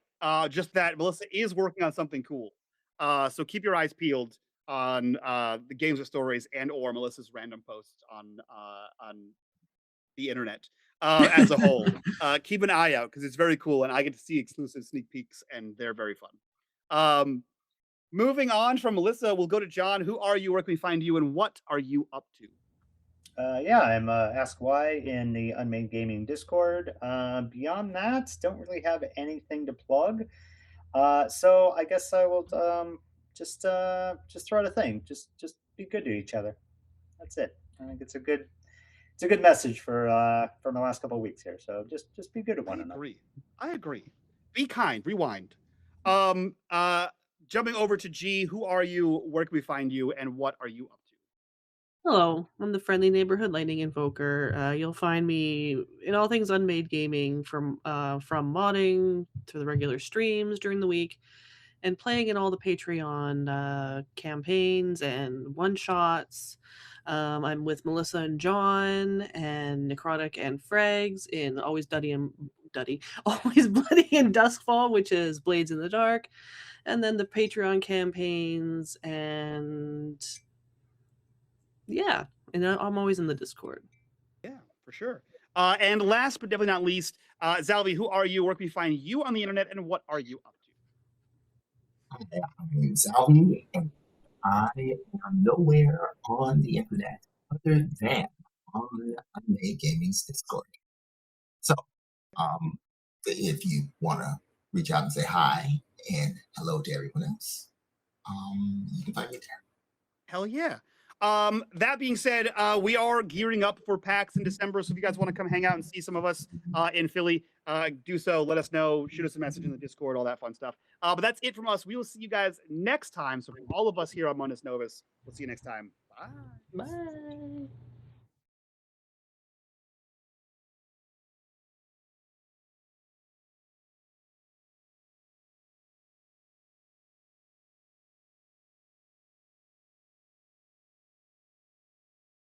Just that Melissa is working on something cool. So keep your eyes peeled on the Games with Stories and or Melissa's random posts on the internet as a whole. Keep an eye out because it's very cool, and I get to see exclusive sneak peeks, and they're very fun. Moving on from Melissa, we'll go to John. Who are you? Where can we find you? And what are you up to? I'm Ask Why in the unMadeGaming Discord. Beyond that, don't really have anything to plug. So I guess I will just throw out a thing. Just be good to each other. That's it. I think it's a good message for my last couple of weeks here. So just be good to one another. I agree. Be kind. Rewind. Jumping over to G. Who are you? Where can we find you? And what are you up to? Hello, I'm the friendly neighborhood lightning invoker. You'll find me in all things unMadeGaming, from modding to the regular streams during the week, and playing in all the Patreon campaigns and one-shots. I'm with Melissa and John and Necrotic and Frags in Always Bloody and Duskfall, which is Blades in the Dark, and then the Patreon campaigns, and yeah, and I'm always in the Discord. Yeah, for sure. And last but definitely not least, Zalvi, who are you? Where can we find you on the internet, and what are you up to? I'm Zalvi, and I am nowhere on the internet other than on unMadeGaming's Discord. So, if you want to reach out and say hi and hello to everyone else, you can find me there. Hell yeah. That being said, we are gearing up for PAX in December. So if you guys want to come hang out and see some of us in Philly, do so. Let us know. Shoot us a message in the Discord, all that fun stuff. But that's it from us. We will see you guys next time. So from all of us here on Mundus Novus, we'll see you next time. Bye. Bye.